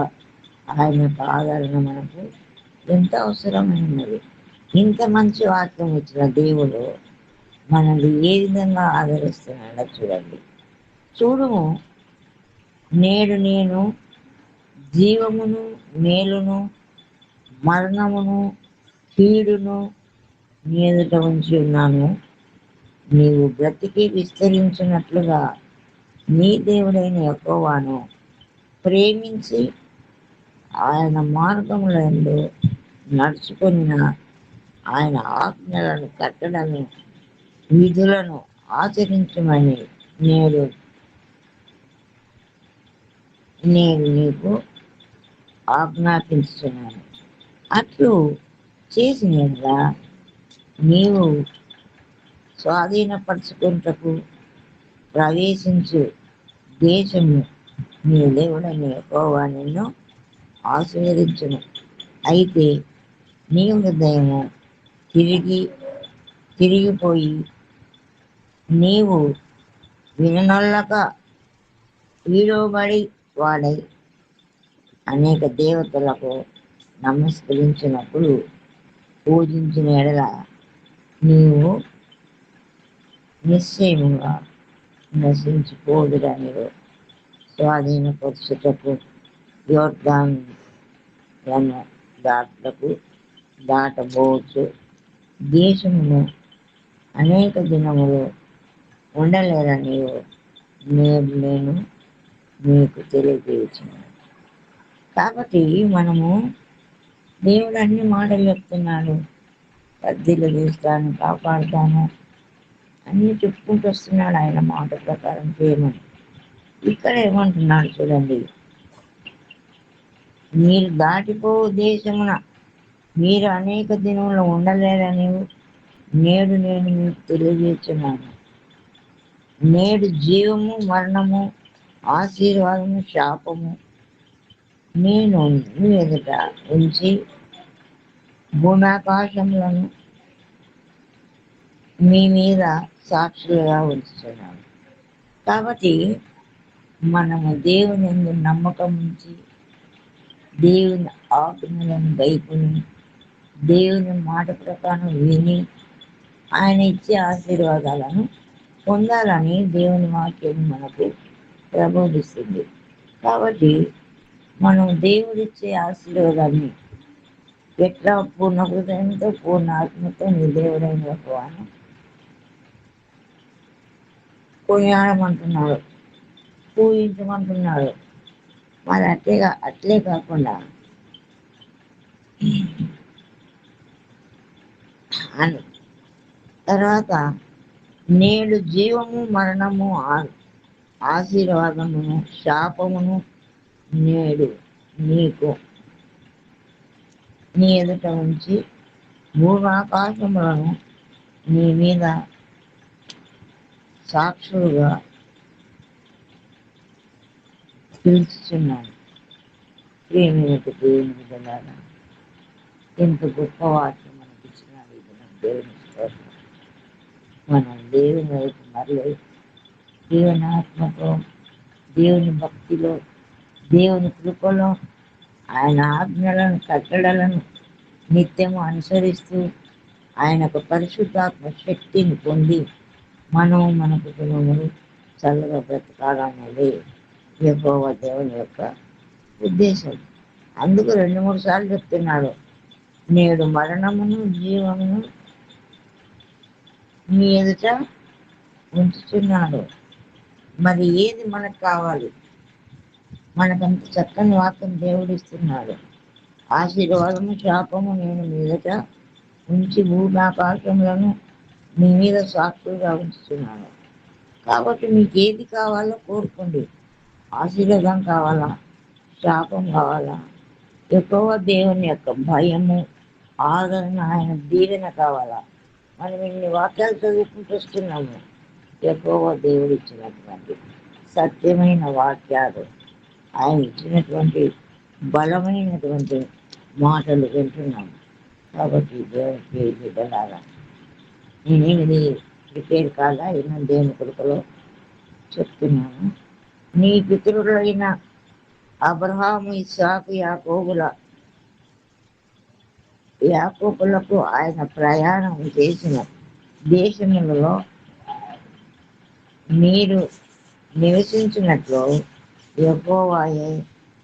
ఆయన యొక్క ఆదరణ మనకు ఎంత అవసరమైనది. ఇంత మంచి వాక్యం ఇచ్చిన దేవుడు మనల్ని ఏ విధంగా ఆదరిస్తున్నాడో చూడండి. చూడుము, నేడు నేను జీవమును, మేలును, మరణమును, కీడును నీ ఎదుట ఉంచి ఉన్నాను. నీవు బ్రతికి విస్తరించినట్లుగా నీ దేవుడైన యెహోవాను ప్రేమించి ఆయన మార్గములందు నడుచుకున్న ఆయన ఆజ్ఞలను, కట్టడలను, విధులను ఆచరించమని నేను నీకు ఆజ్ఞాపించుతున్నాను. అట్లు చేసిన నీవు స్వాధీనపరచుకుంటకు ప్రవేశించు దేశము నీ దేవుడైన యెహోవా నిన్ను ఆశీర్వదించును. అయితే నీ హృదయము తిరిగిపోయి నీవు విననొల్లక వీడోబడి వాడై అనేక దేవతలకు నమస్కరించినప్పుడు పూజించిన ఎడల నీవు నిశ్చయముగా నశించిపోదురని స్వాధీనపరచుటకు యోర్దాను దాటబోచు దేశమును అనేక దినములు ఉండలేరని నేను మీకు తెలియజేస్తున్నాను. కాబట్టి మనము దేవుడు అన్ని మాటలు చెప్తున్నాడు. పద్దెలు చేస్తాను, కాపాడుతాను అన్నీ చెప్పుకుంటూ వస్తున్నాడు. ఆయన మాట ప్రకారం చేయమని. ఇక్కడ ఏమంటున్నాడు చూడండి, మీరు దాటిపో దేశమున మీరు అనేక దినములు ఉండలేరని నేడు నేను మీకు తెలియజేస్తున్నాను. నేడు జీవము, మరణము, ఆశీర్వాదము, శాపము నేను నీ ఎదుట ఉంచి భూమాకాశములను మీ మీద సాక్షులుగా ఉంచుతున్నాను. కాబట్టి మనము దేవుని నమ్మకం ఉంచి దేవుని ఆజ్ఞలను గైకొని దేవుని మాట ప్రకారం విని ఆయన ఇచ్చే ఆశీర్వాదాలను పొందాలని దేవుని వాక్యం మనకు ప్రబోధిస్తుంది. కాబట్టి మనం దేవుడిచ్చే ఆశీర్వాదాన్ని ఎట్లా పూర్ణ హృదయంతో పూర్ణ ఆత్మతో నీ దేవుడైన యెహోవాను కొనియాడమంటున్నాడు, పూజించమంటున్నాడు. మరి అట్లే కాకుండా అని తర్వాత నేడు జీవము మరణము ఆశీర్వాదమును శాపమును నేడు నీకు నీ ఎదుట ఉంచి భూమాకాశములను నీ మీద సాక్షులుగా పిలుచుచున్నాను. ప్రేమికు దేవుని బిడ్డలారా, ఎంత గొప్ప వాక్యం మనకి ఇచ్చినాడు ఇది మన దేవుని స్తోత్రం. మనం దేవుని వైపు మరలి దేవుని ఆత్మతో, దేవుని భక్తిలో, దేవుని కృపలో ఆయన ఆజ్ఞలను కట్టడలను నిత్యము అనుసరిస్తూ ఆయనకు పరిశుద్ధాత్మ శక్తిని పొంది మనం మన కుటుంబములు చల్లగా బ్రతకాలనేది యెహోవా దేవుని యొక్క ఉద్దేశం. అందుకు 2-3 సార్లు చెప్తున్నాడు, నేడు మరణమును జీవమును మీ ఎదుట ఉంచుతున్నాడు. మరి ఏది మనకు కావాలి? మనకంత చక్కని వాక్యం దేవుడిస్తున్నాడు. ఆశీర్వాదము శాపము నేను మీదట ఉంచి భూమాకాశములను మీ మీద సాక్షులుగా ఉంచుతున్నాను. కాబట్టి మీకు ఏది కావాలో కోరుకోండి. ఆశీర్వాదం కావాలా, శాపం కావాలా, ఎక్కువ దేవుని యొక్క భయము, ఆదరణ, ఆయన దీవెన కావాలా? మనం ఇన్ని వాక్యాలు చదువుకుంటూ వస్తున్నాము. ఎక్కువ దేవుడు ఇచ్చినటువంటి సత్యమైన వాక్యాలు, ఆయన ఇచ్చినటువంటి బలమైనటువంటి మాటలు వింటున్నాము. కాబట్టి దేవునికి బిడ్డలారా, నేనేమిది ప్రిపేర్ కాదా ఈయన దేవుని కొడుకులో చెప్తున్నాను. నీ పితరులైన అబ్రహాము, ఇస్సాకు, యాకోబులకు ఆయన ప్రయాణం చేసిన దేశములలో మీరు నివసించినట్లు యెహోవాయే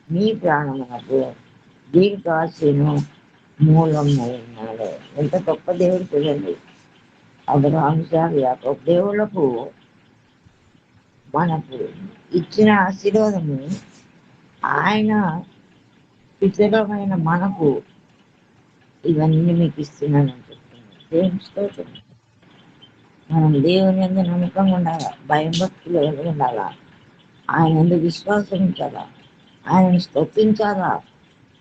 మీ ప్రాణమునకు దీర్ఘాయుస్సును మూలమైనాడు. ఎంత గొప్ప దేవుడు చూడండి. అబ్రహాము, ఇస్సాకు, యాకోబు దేవుళ్లకు మనకు ఇచ్చిన ఆశీర్వాదము ఆయన పితరమైన మనకు ఇవన్నీ మీకు ఇస్తున్నానని చెప్తున్నాను. దేవుని స్తోత్రం. మనం దేవుని యందు నమ్మకంగా ఉండాలా, భయం భక్తులు ఉండాలా, ఆయన యందు విశ్వాసం ఉంచాలా, ఆయనను స్తుతించాలా,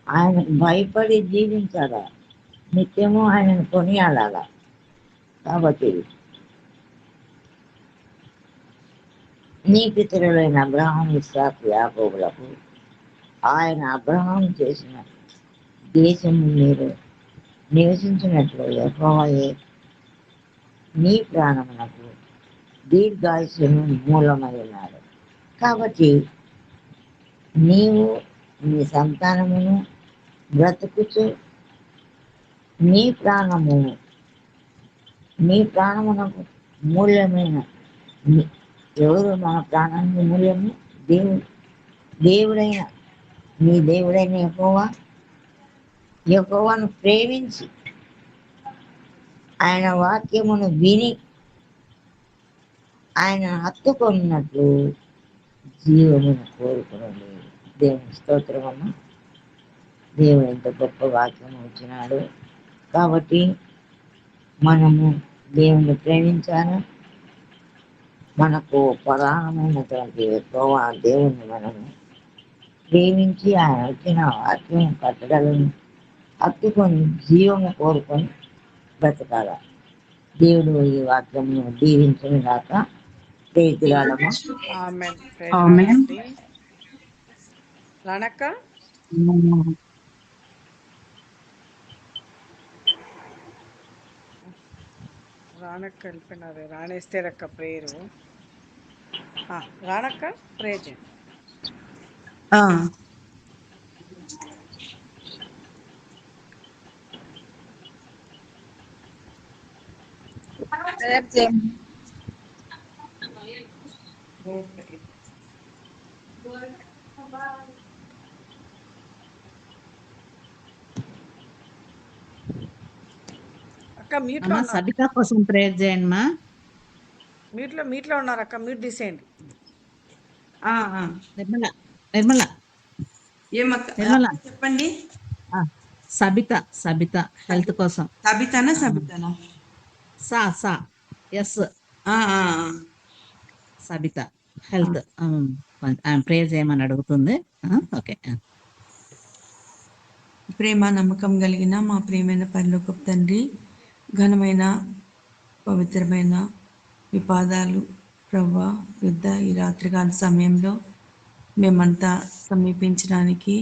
ఆయనకు భయపడి జీవించాలా, నిత్యము ఆయనను కొనియాడాలా. కాబట్టి నీ పితరులైన అబ్రహాము, ఇస్సాకు, యాకోబులకు ఆయన అబ్రహాము చేసిన దేశము మీరు నివసించినట్లు యెహోవాయే నీ ప్రాణమునకు దీర్ఘాయుస్సును మూలమై ఉన్నాడు. కాబట్టి నీవు నీ సంతానమును బ్రతుకుచు నీ ప్రాణమునకు మూల్యమైన ఎవరు మన ప్రాణానికి మూల్యము? దేవుడైన నీ దేవుడైన యెహోవాను ప్రేమించి ఆయన వాక్యమును విని ఆయన హత్తుకున్నట్లు జీవమును కోరుకునండి. దేవుని స్తోత్రమమ్మ. దేవుడు ఎంత గొప్ప వాక్యం వచ్చినాడు. కాబట్టి మనము దేవుని ప్రేమించాలి. మనకు ప్రధానమైనటువంటి ఎక్కువ దేవుని మనము ప్రేమించి ఆయన వచ్చిన వాక్యం కట్టడలను హత్తుకొని జీవము కోరుకొని బ్రతకాల. దేవుడు ఈ వాక్యము దీవించను గాక. ప్రేతురాలమ్మ. ఆమేన్. ఆమేన్. రానక్క రానక్క వెళ్ళిపోయినారు. రాణేస్తేరక్క ప్రేయరు. రానక్క ప్రే చేయండి. ప్రేయర్ చేయండి. అక్క మీట్లో అమ్మ ఉన్నారు. సబిత కోసం ప్రేయర్ చేయండి మా. మీట్లో ఉన్నారు అక్క, మ్యూట్ తీసేయండి. నిర్మల నిర్మల ఏమక్క నిర్మల చెప్పండి. ఆ, సబిత సబిత హెల్త్ కోసం. సబితానా ఆ, సబితానా? సా సా ఎస్ ఆ, ఆ, సబిత హెల్త్ ప్రేయర్ చేయమని అడుగుతుంది. ఓకే. ప్రేమ నమ్మకం కలిగిన మా ప్రియమైన పరలోకపు తండ్రి, ఘనమైన పవిత్రమైన మీ పాదాలు ప్రవ్వా యుద్ధ ఈ రాత్రికాల సమయంలో మేమంతా సమీపించడానికి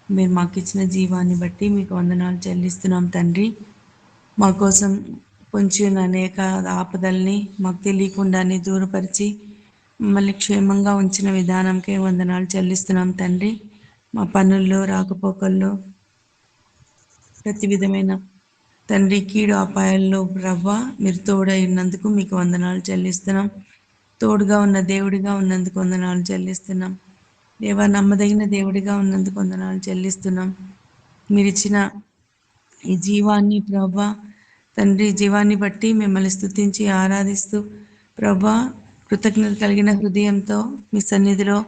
మీరు మాకు ఇచ్చిన జీవాన్ని బట్టి మీకు వందనాలు చెల్లిస్తున్నాం తండ్రి. మా కోసం పొంచి ఉన్న అనేక ఆపదల్ని మాకు తెలియకుండానే దూరపరిచి మమ్మల్ని క్షేమంగా ఉంచిన విధానంకే వందనాలు చెల్లిస్తున్నాం తండ్రి. మా పనుల్లో రాకపోకల్లో ప్రతి విధమైన తండ్రి కీడు అపాయాల్లో రవ్వ మీరు తోడై ఉన్నందుకు మీకు వందనాలు చెల్లిస్తున్నాం. తోడుగా ఉన్న దేవుడిగా ఉన్నందుకు వందనాలు చెల్లిస్తున్నాం. దేవా నమ్మదగిన దేవుడిగా ఉన్నందుకు వందనాలు చెల్లిస్తున్నాం. మీరిచ్చిన ఈ జీవాన్ని ప్రభా తండ్రి జీవాన్ని బట్టి మిమ్మల్ని స్తుతించి ఆరాధిస్తూ ప్రభా కృతజ్ఞత కలిగిన హృదయంతో మీ సన్నిధిలో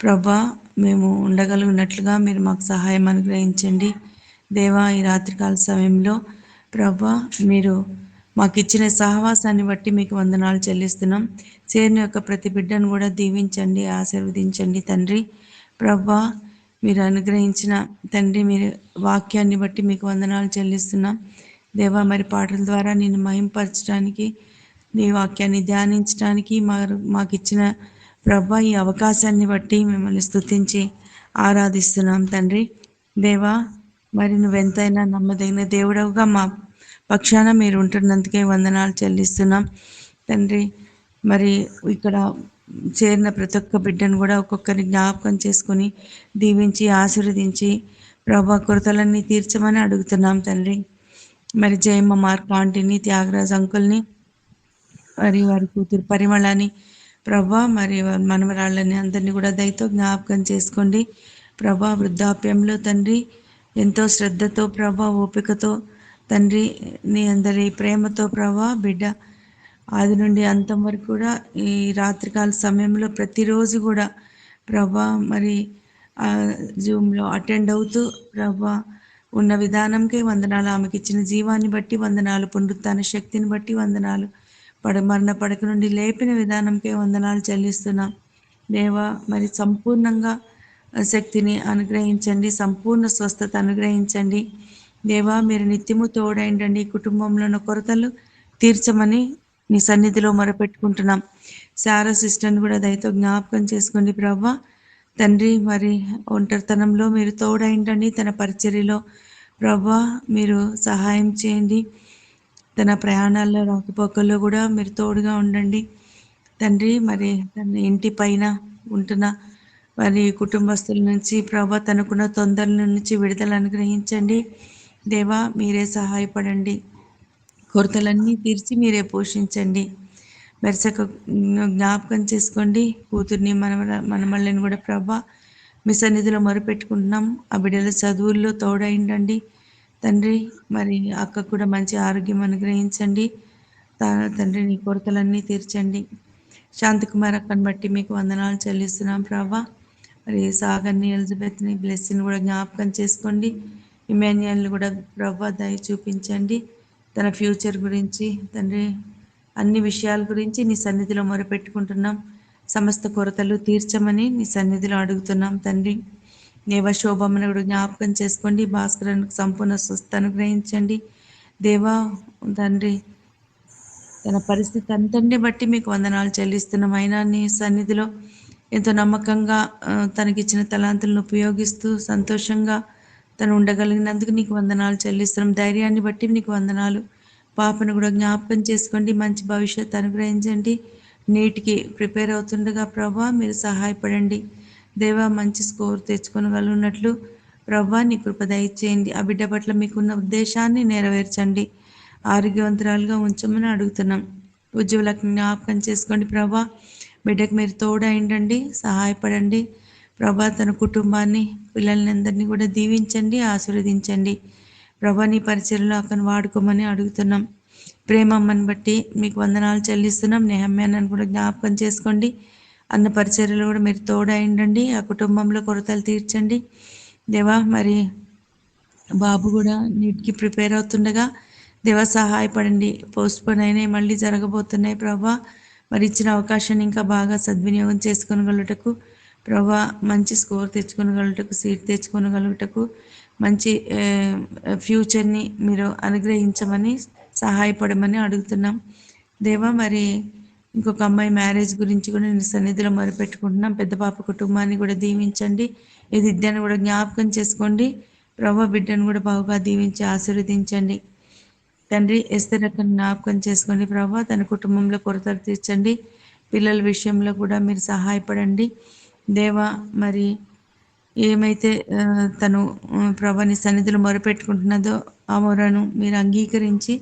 ప్రభా మేము ఉండగలిగినట్లుగా మీరు మాకు సహాయం అనుగ్రహించండి. దేవా ఈ రాత్రికాల సమయంలో ప్రభా మీరు మాకు ఇచ్చిన సహవాసాన్ని బట్టి మీకు వందనాలు చెల్లిస్తున్నాం. చేరిన యొక్క ప్రతి బిడ్డను కూడా దీవించండి, ఆశీర్వదించండి తండ్రి. ప్రభా మీరు అనుగ్రహించిన తండ్రి మీరు వాక్యాన్ని బట్టి మీకు వందనాలు చెల్లిస్తున్నాం. దేవా మరి పాటల ద్వారా నేను మహింపరచడానికి నీ వాక్యాన్ని ధ్యానించడానికి మాకు ఇచ్చిన ప్రభా ఈ అవకాశాన్ని బట్టి మిమ్మల్ని స్తుతించి ఆరాధిస్తున్నాం తండ్రి. దేవా మరి నువ్వెంతైనా నమ్మదగిన దేవుడవుగా మా పక్షాన మీరు ఉంటున్నందుకే వందనాలు చెల్లిస్తున్నాం తండ్రి. మరి ఇక్కడ చేరిన ప్రతి ఒక్క బిడ్డను కూడా ఒక్కొక్కరిని జ్ఞాపకం చేసుకొని దీవించి ఆశీర్వదించి ప్రభా కొరతలన్నీ తీర్చమని అడుగుతున్నాం తండ్రి. మరి జయమ్మ మార్క్ ఆంటీని, త్యాగరాజ్ అంకుల్ని, మరి వారి కూతురు పరిమళని ప్రభా మరి వారి మనమరాళ్ళని అందరినీ కూడా దయతో జ్ఞాపకం చేసుకోండి ప్రభా. వృద్ధాప్యంలో తండ్రి ఎంతో శ్రద్ధతో ప్రభా ఓపికతో తండ్రి నీ అందరి ప్రేమతో ప్రభా బిడ్డ ఆది నుండి అంతం వరకు కూడా ఈ రాత్రికాల సమయంలో ప్రతిరోజు కూడా ప్రభా మరి జూమ్లో అటెండ్ అవుతూ ప్రభా ఉన్న విధానంకే వందనాలు. ఆమెకి ఇచ్చిన జీవాన్ని బట్టి వందనాలు, పునరుత్థాన శక్తిని బట్టి వందనాలు, మరణ పడక నుండి లేపిన విధానంకే వందనాలు చెల్లిస్తున్నాం దేవా. మరి సంపూర్ణంగా శక్తిని అనుగ్రహించండి, సంపూర్ణ స్వస్థత అనుగ్రహించండి దేవా. మీరు నిత్యము తోడైండండి, కుటుంబంలో ఉన్న కొరతలు తీర్చమని నీ సన్నిధిలో మొరపెట్టుకుంటున్నాం. శారా సిస్టర్ని కూడా దయతో జ్ఞాపకం చేసుకోండి ప్రభా తండ్రి. మరి ఒంటరితనంలో మీరు తోడైండండి, తన పరిచర్యలో ప్రభా మీరు సహాయం చేయండి. తన ప్రయాణాల్లో రాకపోకల్లో కూడా మీరు తోడుగా ఉండండి తండ్రి. మరి తన ఇంటి పైన ఉంటున్న మరి కుటుంబస్తుల నుంచి ప్రభా తనకున్న తొందరల నుంచి విడుదల అనుగ్రహించండి దేవా. మీరే సహాయపడండి, కొరతలన్నీ తీర్చి మీరే పోషించండి. మెరసక జ్ఞాపకం చేసుకోండి, కూతుర్ని మనమళ్ళని కూడా ప్రభా మీ సన్నిధిలో మొరపెట్టుకుంటున్నాం. ఆ బిడ్డల చదువుల్లో తోడైండండి తండ్రి. మరి అక్క కూడా మంచి ఆరోగ్యం అనుగ్రహించండి తండ్రి. నీ కొరతలన్నీ తీర్చండి. శాంతికుమార్ అక్కని బట్టి మీకు వందనాలు చెల్లిస్తున్నాం ప్రభా. మరి సాగర్ని, ఎలిజబెత్ని, బ్లెస్ని కూడా జ్ఞాపకం చేసుకోండి. ఇమాన్యుయల్ని కూడా ప్రభా దయ చూపించండి. తన ఫ్యూచర్ గురించి తండ్రి అన్ని విషయాల గురించి నీ సన్నిధిలో మొరపెట్టుకుంటున్నాం. సమస్త కొరతలు తీర్చమని నీ సన్నిధిలో అడుగుతున్నాం తండ్రి. దేవా శోభమ్మను కూడా జ్ఞాపకం చేసుకోండి. భాస్కరన్కు సంపూర్ణ స్వస్థ అనుగ్రహించండి దేవా తండ్రి. తన పరిస్థితి అంతటిని బట్టి మీకు వందనాలు చెల్లిస్తున్నాం. అయినా నీ సన్నిధిలో ఎంతో నమ్మకంగా తనకిచ్చిన తలాంతులను ఉపయోగిస్తూ సంతోషంగా తను ఉండగలిగినందుకు నీకు వందనాలు చెల్లిస్తున్నాం. ధైర్యాన్ని బట్టి నీకు వందనాలు. పాపను కూడా జ్ఞాపకం చేసుకోండి, మంచి భవిష్యత్తు అనుగ్రహించండి. నీటికి ప్రిపేర్ అవుతుండగా ప్రభా మీరు సహాయపడండి దేవా. మంచి స్కోర్ తెచ్చుకొనగలిగినట్లు ప్రభా నీ కృప దయచేయండి. ఆ బిడ్డ పట్ల మీకున్న ఉద్దేశాన్ని నెరవేర్చండి, ఆరోగ్యవంతురాలుగా ఉంచమని అడుగుతున్నాం ఉజ్వలకు జ్ఞాపకం చేసుకోండి ప్రభా. బిడ్డకు మీరు తోడైండండి, సహాయపడండి ప్రభా. తన కుటుంబాన్ని, పిల్లల్ని అందరినీ కూడా దీవించండి, ఆశీర్వదించండి ప్రభా. నీ పరిచయలో అక్కను వాడుకోమని అడుగుతున్నాం. ప్రేమమ్మని బట్టి మీకు వందనాలు చెల్లిస్తున్నాం. నెహమ్యాన్ని కూడా జ్ఞాపకం చేసుకోండి. అన్న పరిచర్యలు కూడా మీరు తోడైండండి, ఆ కుటుంబంలో కొరతలు తీర్చండి దేవా. మరి బాబు కూడా నీటికి ప్రిపేర్ అవుతుండగా దేవా సహాయపడండి. పోస్ట్పోన్ అయినాయి, మళ్ళీ జరగబోతున్నాయి ప్రభా. మరి ఇచ్చిన అవకాశాన్ని ఇంకా బాగా సద్వినియోగం చేసుకోగలుగుటకు ప్రభా, మంచి స్కోర్ తెచ్చుకోగలుగుటకు, సీట్ తెచ్చుకోగలుగుటకు, మంచి ఫ్యూచర్ని మీరు అనుగ్రహించమని, సహాయపడమని అడుగుతున్నాం దేవా. మరి ఇంకొక అమ్మాయి మ్యారేజ్ గురించి కూడా నేను సన్నిధిలో మొరపెట్టుకుంటున్నాం. పెద్ద పాప కుటుంబాన్ని కూడా దీవించండి. ఈ విద్యను కూడా జ్ఞాపకం చేసుకోండి ప్రభా. బిడ్డను కూడా బాగా దీవించి ఆశీర్వదించండి తండ్రి. ఎస్తరకను జ్ఞాపకం చేసుకోండి ప్రభా. తన కుటుంబంలో కొరతలు తీర్చండి. పిల్లల విషయంలో కూడా మీరు సహాయపడండి దేవా. మరి ఏమైతే తను ప్రభాని సన్నిధిలో మొరపెట్టుకుంటున్నదో ఆ మొరను మీరు అంగీకరించి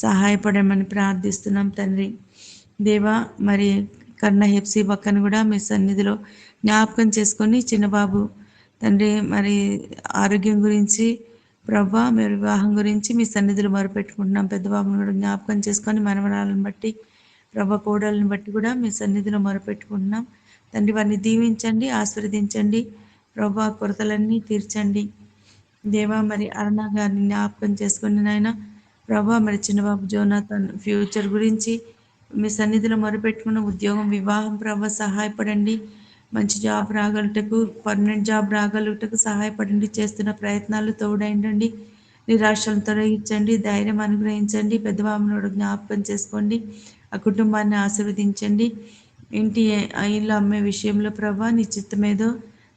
సహాయపడమని ప్రార్థిస్తున్నాం తండ్రి దేవా. మరి కర్ణ హెప్సీ పక్కన కూడా మీ సన్నిధిలో జ్ఞాపకం చేసుకొని చిన్నబాబు తండ్రి మరి ఆరోగ్యం గురించి ప్రభా, మీరు వివాహం గురించి మీ సన్నిధిలో మొరపెట్టుకుంటున్నాం. పెద్ద బాబుని కూడా జ్ఞాపకం చేసుకొని మనవరాలను బట్టి ప్రభా, కోడలను బట్టి కూడా మీ సన్నిధిలో మొరపెట్టుకుంటున్నాం తండ్రి. వారిని దీవించండి, ఆశీర్వదించండి ప్రభా. కొరతలన్నీ తీర్చండి దేవా. మరి అరుణ గారిని జ్ఞాపకం చేసుకుని నాయన ప్రభా. మరి చిన్నబాబు జోనాథన్ ఫ్యూచర్ గురించి మీ సన్నిధిలో మొరపెట్టుకున్న ఉద్యోగం, వివాహం ప్రభా సహాయపడండి. మంచి జాబ్ రాగలుగుటకు, పర్మనెంట్ జాబ్ రాగలుగుటకు సహాయపడండి. చేస్తున్న ప్రయత్నాలు తోడైండండి. నిరాశలను తొలగించండి, ధైర్యం అనుగ్రహించండి. పెద్దబాబును జ్ఞాపకం చేసుకోండి, ఆ కుటుంబాన్ని ఆశీర్వదించండి. ఇల్లు అమ్మే విషయంలో ప్రభా నీ చిత్తమేదో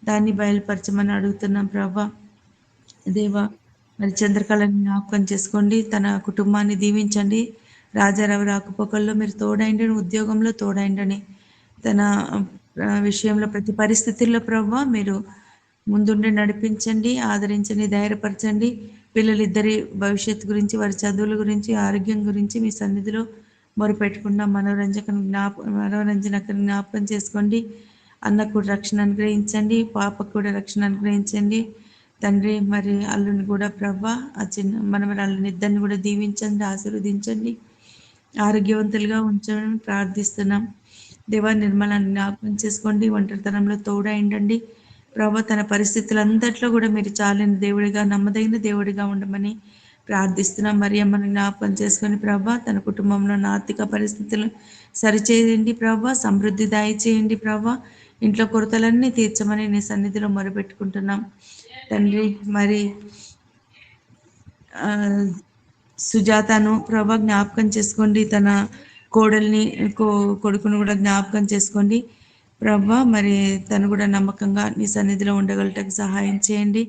దాన్ని బయలుపరచమని అడుగుతున్నాం ప్రభా దేవా. మరి చంద్రకళని జ్ఞాపకం చేసుకోండి, తన కుటుంబాన్ని దీవించండి. రాజారావు రాకపోకల్లో మీరు తోడైండని, ఉద్యోగంలో తోడైండని, తన విషయంలో ప్రతి పరిస్థితుల్లో ప్రభా మీరు ముందుండి నడిపించండి, ఆదరించండి, ధైర్యపరచండి. పిల్లలిద్దరి భవిష్యత్తు గురించి, వారి చదువుల గురించి, ఆరోగ్యం గురించి మీ సన్నిధిలో మొరుపెట్టుకున్నాం. మనోరంజనకు జ్ఞాపకం చేసుకోండి. అన్నకు కూడా రక్షణ అనుగ్రహించండి, పాపకు కూడా రక్షణ అనుగ్రహించండి తండ్రి. మరి అల్లుని కూడా ప్రభా, ఆ చిన్న మనమరాళ్ళని ఇద్దరిని కూడా దీవించండి, ఆశీర్వదించండి, ఆరోగ్యవంతులుగా ఉంచమని ప్రార్థిస్తున్నాం దేవా. నిర్మలాన్ని జ్ఞాపకం చేసుకోండి, ఒంటరితనంలో తోడైండండి ప్రభా. తన పరిస్థితులంతట్లో కూడా మీరు చాలిన దేవుడిగా, నమ్మదగిన దేవుడిగా ఉండమని ప్రార్థిస్తున్నాం. మరి అమ్మని జ్ఞాపకం చేసుకొని ప్రభా, తన కుటుంబంలో ఆర్థిక పరిస్థితులు సరిచేయండి ప్రభా, సమృద్ధి దయచేయండి ప్రభా. ఇంట్లో కొరతలన్నీ తీర్చమని నీ సన్నిధిలో మొరపెట్టుకుంటున్నాం తండ్రి. మరి సుజాతను ప్రభా జ్ఞాపకం చేసుకోండి, తన కోడల్ని కొడుకును కూడా జ్ఞాపకం చేసుకోండి ప్రభా. మరి తను కూడా నమ్మకంగా నీ సన్నిధిలో ఉండగలటకు సహాయం చేయండి.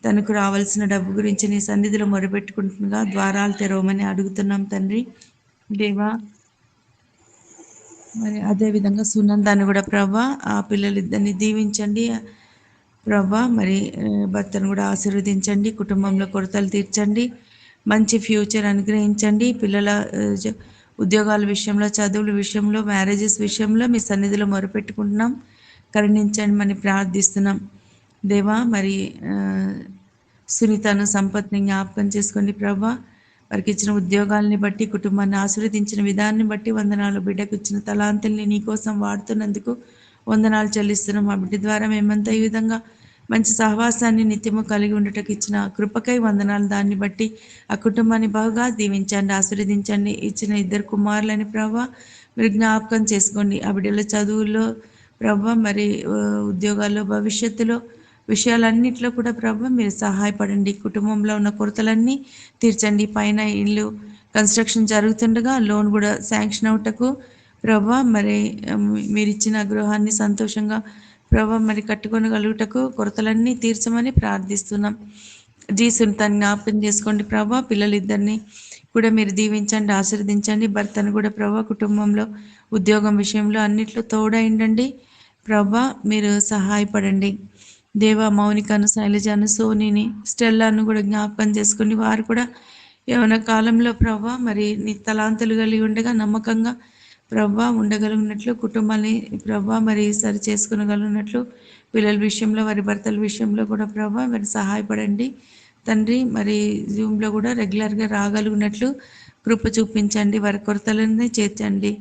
తనకు రావాల్సిన డబ్బు గురించి నీ సన్నిధిలో మొరపెట్టుకుంటుండగా ద్వారాలు తెరవమని అడుగుతున్నాం తండ్రి దేవా. మరి అదేవిధంగా సునందాన్ని కూడా ప్రభా, ఆ పిల్లలిద్దరిని దీవించండి ప్రభా. మరి భర్తను కూడా ఆశీర్వదించండి, కుటుంబంలో కొరతలు తీర్చండి, మంచి ఫ్యూచర్ అనుగ్రహించండి. పిల్లల ఉద్యోగాల విషయంలో, చదువుల విషయంలో, మ్యారేజెస్ విషయంలో మీ సన్నిధిలో మొరపెట్టుకుంటున్నాం, కరుణించండి అని ప్రార్థిస్తున్నాం దేవా. మరి సునీతను, సంపత్ని జ్ఞాపకం చేసుకోండి ప్రభా. వారికి ఇచ్చిన ఉద్యోగాలని బట్టి, కుటుంబాన్ని ఆశీర్వదించిన విధాన్ని బట్టి వందనాలు. బిడ్డకు ఇచ్చిన తలాంతుల్ని నీకోసం వాడుతున్నందుకు వందనాలు చెల్లిస్తున్నాం. ఆ బిడ్డ ద్వారా మేమంతా ఈ విధంగా మంచి సహవాసాన్ని నిత్యము కలిగి ఉండటకు ఇచ్చిన కృపకై వందనాలు. దాన్ని బట్టి ఆ కుటుంబాన్ని బాగా దీవించండి, ఆశీర్వదించండి. ఇచ్చిన 2 కుమారులని ప్రభా మీరు జ్ఞాపకం చేసుకోండి. ఆ బిడ్డల చదువుల్లో ప్రభా, మరి ఉద్యోగాల్లో, భవిష్యత్తులో విషయాలన్నింటిలో కూడా ప్రభా మీరు సహాయపడండి. కుటుంబంలో ఉన్న కొరతలన్నీ తీర్చండి. పైన ఇల్లు కన్స్ట్రక్షన్ జరుగుతుండగా లోన్ కూడా శాంక్షన్ అవుటకు ప్రభా, మరి మీరు ఇచ్చిన గృహాన్ని సంతోషంగా ప్రభా మరి కట్టుకొనగలుగుటకు కొరతలన్నీ తీర్చమని ప్రార్థిస్తున్నాం. సునీతని జ్ఞాపకం చేసుకోండి ప్రభా. పిల్లలిద్దరిని కూడా మీరు దీవించండి, ఆశీర్వదించండి. భర్తను కూడా ప్రభా, కుటుంబంలో ఉద్యోగం విషయంలో అన్నిట్లో తోడైండండి ప్రభా, మీరు సహాయపడండి దేవా. మౌనికను, శైలజను, సోనీని, స్టెల్లాను కూడా జ్ఞాపకం చేసుకుని వారు కూడా యవన కాలంలో ప్రభా మరి నీ తలాంతులు కలిగి ఉండగా నమ్మకంగా ప్రభా ఉండగలిగినట్లు కుటుంబాన్ని ప్రభా మరి సరి చేసుకునగలిగినట్లు పిల్లల విషయంలో వారి భర్తల విషయంలో కూడా ప్రభా మరి సహాయపడండి తండ్రి. మరి జూమ్లో కూడా రెగ్యులర్గా రాగలిగినట్లు కృప చూపించండి, వారి కొరతలన్నీ చేర్చండి.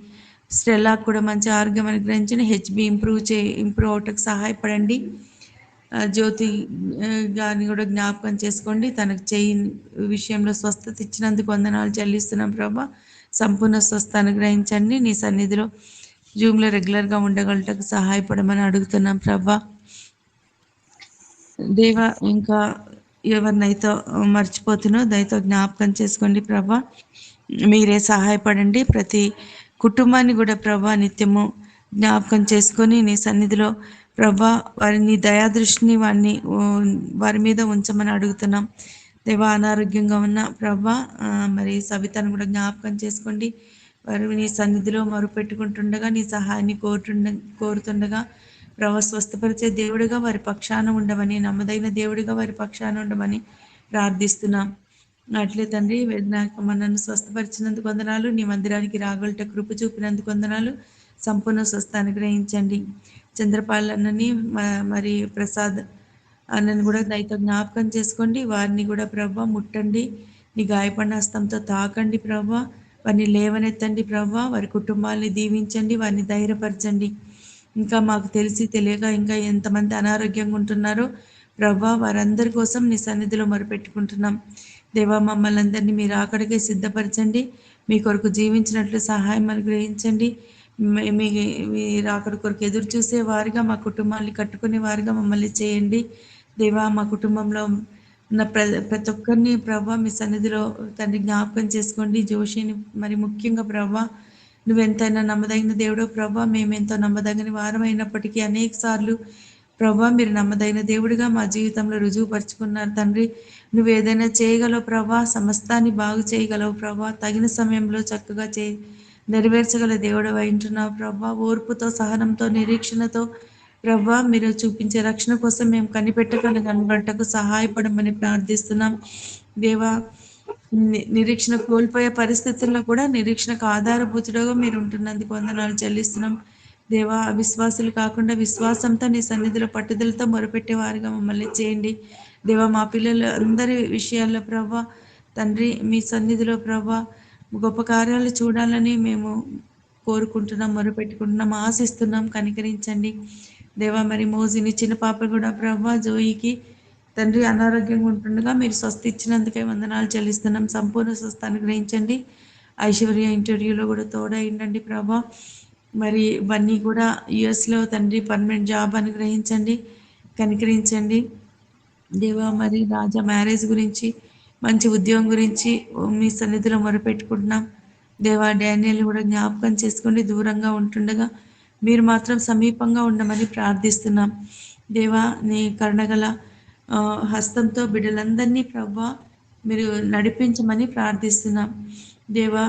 స్టెల్లాకు కూడా మంచి ఆరోగ్యం అనుగ్రహించండి, హెచ్బి ఇంప్రూవ్ అవటకు సహాయపడండి. జ్యోతి గారిని కూడా జ్ఞాపకం చేసుకోండి, తనకు చేయి విషయంలో స్వస్థత ఇచ్చినందుకు వందనాలు చెల్లిస్తున్నాం ప్రభా. సంపూర్ణ స్వస్థ అనుగ్రహించండి, నీ సన్నిధిలో జూమ్లో రెగ్యులర్గా ఉండగలటకు సహాయపడమని అడుగుతున్నాం ప్రభా. దేవ ఇంకా ఎవరినైతే మర్చిపోతున్నో దయతో జ్ఞాపకం చేసుకోండి ప్రభా, మీరే సహాయపడండి. ప్రతి కుటుంబాన్ని కూడా ప్రభా నిత్యము జ్ఞాపకం చేసుకొని నీ సన్నిధిలో ప్రభా వారిని దయాదృష్టిని వారి మీద ఉంచమని అడుగుతున్నాం దేవా. అనారోగ్యంగా ఉన్న ప్రభా మరి సవితను కూడా జ్ఞాపకం చేసుకోండి, వారు నీ సన్నిధిలో మొరుపెట్టుకుంటుండగా నీ సహాయాన్ని కోరుతుండగా ప్రభా స్వస్థపరిచే దేవుడిగా వారి పక్షాన ఉండమని, నమ్మదైన దేవుడిగా వారి పక్షాన ఉండమని ప్రార్థిస్తున్నాం. అట్లే తండ్రి మనను స్వస్థపరిచినందుకు వందనాలు, నీ మందిరానికి రాగలట కృప చూపినందుకు వందనాలు. సంపూర్ణ స్వస్థ అనుగ్రహించండి. చంద్రపాల్ అన్నని మరి ప్రసాద్ అన్నని కూడా దయతో జ్ఞాపకం చేసుకోండి, వారిని కూడా ప్రభా ముట్టండి, నీ గాయపడిన హస్తంతో తాకండి ప్రభా, వారిని లేవనెత్తండి ప్రభా, వారి కుటుంబాలని దీవించండి, వారిని ధైర్యపరచండి. ఇంకా మాకు తెలిసి తెలియక ఇంకా ఎంతమంది అనారోగ్యంగా ఉంటున్నారో ప్రభా వారందరి కోసం నీ సన్నిధిలో మొరపెట్టుకుంటున్నాం దేవా. మమ్మల్ని అందరినీ మీరు అక్కడికే సిద్ధపరచండి, మీ కొరకు జీవించినట్లు సహాయం అనుగ్రహించండి. మీరు అక్కడి కొరకు ఎదురు చూసే వారిగా మా కుటుంబాన్ని కట్టుకునే వారిగా మమ్మల్ని చేయండి దేవా. మా కుటుంబంలో ఉన్న ప్రతి ఒక్కరిని ప్రభా మీ సన్నిధిలో తండ్రి జ్ఞాపకం చేసుకోండి. జోషిని మరి ముఖ్యంగా ప్రభా నువ్వెంతైనా నమ్మదగిన దేవుడో ప్రభా, మేమెంతో నమ్మదగిన వారం అయినప్పటికీ అనేక సార్లు ప్రభా మీరు నమ్మదగిన దేవుడిగా మా జీవితంలో రుజువుపరుచుకున్నారు తండ్రి. నువ్వు ఏదైనా చేయగలవు ప్రభా, సమస్తాన్ని బాగు చేయగలవు ప్రభా, తగిన సమయంలో చక్కగా నెరవేర్చగల దేవుడు వింటున్నావు ప్రభా. ఓర్పుతో సహనంతో నిరీక్షణతో ప్రభా మీరు చూపించే రక్షణ కోసం మేము కనిపెట్టకు సహాయపడమని ప్రార్థిస్తున్నాం దేవా. నిరీక్షణ కోల్పోయే పరిస్థితుల్లో కూడా నిరీక్షణకు ఆధారభూతుడుగా మీరు ఉంటున్నందుకు వందనాలు చెల్లిస్తున్నాం దేవా. అవిశ్వాసులు కాకుండా విశ్వాసంతో నీ సన్నిధిలో పట్టుదలతో మొరపెట్టే వారిగా మమ్మల్ని చేయండి దేవా. మా పిల్లలు అందరి విషయాల్లో ప్రభా తండ్రి మీ సన్నిధిలో ప్రభా గొప్ప కార్యాలు చూడాలని మేము కోరుకుంటున్నాం, మొరపెట్టుకుంటున్నాం, ఆశిస్తున్నాం, కనికరించండి దేవా. మరి మోజిని చిన్న పాప కూడా ప్రభా జోయికి తండ్రి అనారోగ్యంగా ఉంటుండగా మీరు స్వస్థ ఇచ్చినందుకే వందనాలు చెల్లిస్తున్నాం. సంపూర్ణ స్వస్థ అనుగ్రహించండి. ఐశ్వర్య ఇంటర్వ్యూలో కూడా తోడైండండి ప్రభా. మరి ఇవన్నీ కూడా యుఎస్లో తండ్రి పర్మనెంట్ జాబ్ అనుగ్రహించండి, కనికరించండి దేవా. మరి రాజా మ్యారేజ్ గురించి మంచి ఉద్యోగం గురించి మీ సన్నిధిలో మొరపెట్టుకుంటున్నాం దేవా. డానియల్ కూడా జ్ఞాపకం చేసుకోండి, దూరంగా ఉంటుండగా మీరు మాత్రం సమీపంగా ఉండమని ప్రార్థిస్తున్నాం దేవా. నీ కరుణగల హస్తంతో బిడ్డలందరినీ ప్రభా మీరు నడిపించమని ప్రార్థిస్తున్నాం దేవా.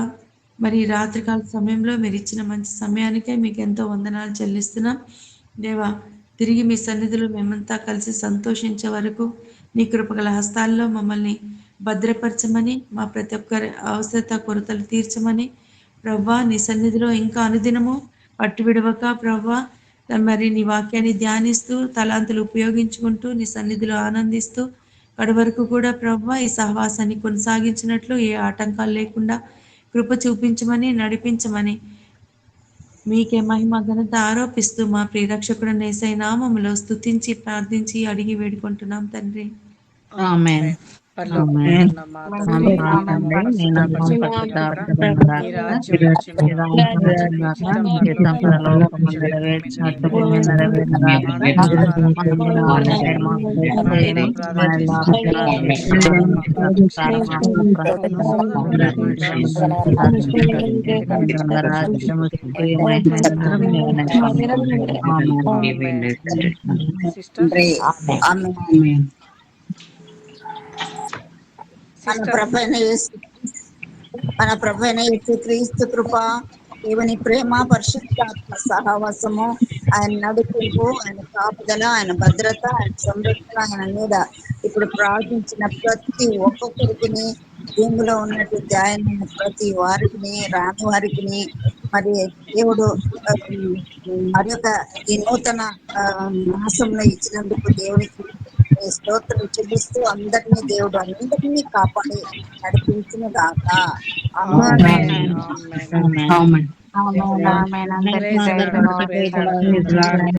మరి రాత్రికాల సమయంలో మీరు ఇచ్చిన మంచి సమయానికే మీకు ఎంతో వందనాలు చెల్లిస్తున్నాం దేవా. తిరిగి మీ సన్నిధిలో మేమంతా కలిసి సంతోషించే వరకు నీ కృపగల హస్తాల్లో మమ్మల్ని భద్రపరచమని, మా ప్రతి ఒక్కరి అవసరత కొరతలు తీర్చమని ప్రభా. నీ సన్నిధిలో ఇంకా అనుదినము పట్టు విడవక ప్రభా మరి నీ వాక్యాన్ని ధ్యానిస్తూ తలాంతులు ఉపయోగించుకుంటూ నీ సన్నిధిలో ఆనందిస్తూ కడ వరకు కూడా ప్రభా ఈ సహవాసాన్ని కొనసాగించినట్లు ఏ ఆటంకాలు లేకుండా కృప చూపించమని నడిపించమని మీకే మహిమ ఘనత ఆరోపిస్తూ మా ప్రియరక్షకుడు యేసయ్య నామములో స్తుతించి ప్రార్థించి అడిగి వేడుకుంటున్నాం తండ్రి. ఆమేన్. మన ప్రభువైన యేసుక్రీస్తు కృప, దేవుని ప్రేమ, పరిశుద్ధాత్మ సహవాసము, ఆయన నడిపింపు, ఆయన కాపుదల, ఆయన భద్రత, ఆయన సంరక్షణ ఆయన మీద ఇప్పుడు ప్రార్థించిన ప్రతి ఒక్కొక్కరికి భూమిలో ఉన్నటువంటి ఆయన ప్రతి వారికి రాని వారికి మరి దేవుడు ఆ, మరి యొక్క ఈ నూతన మాసంలో ఇచ్చినందుకు దేవునికి స్తోత్రం చెల్లిస్తూ అందరినీ కాపాడి నడిపించిన గాక. ఆమేన్. ఆమేన్. ఆమేన్. ఆమేన్. ఆమేన్. ఆమేన్. అందరికీ Praise the praise Lord. Lord. Praise the Lord.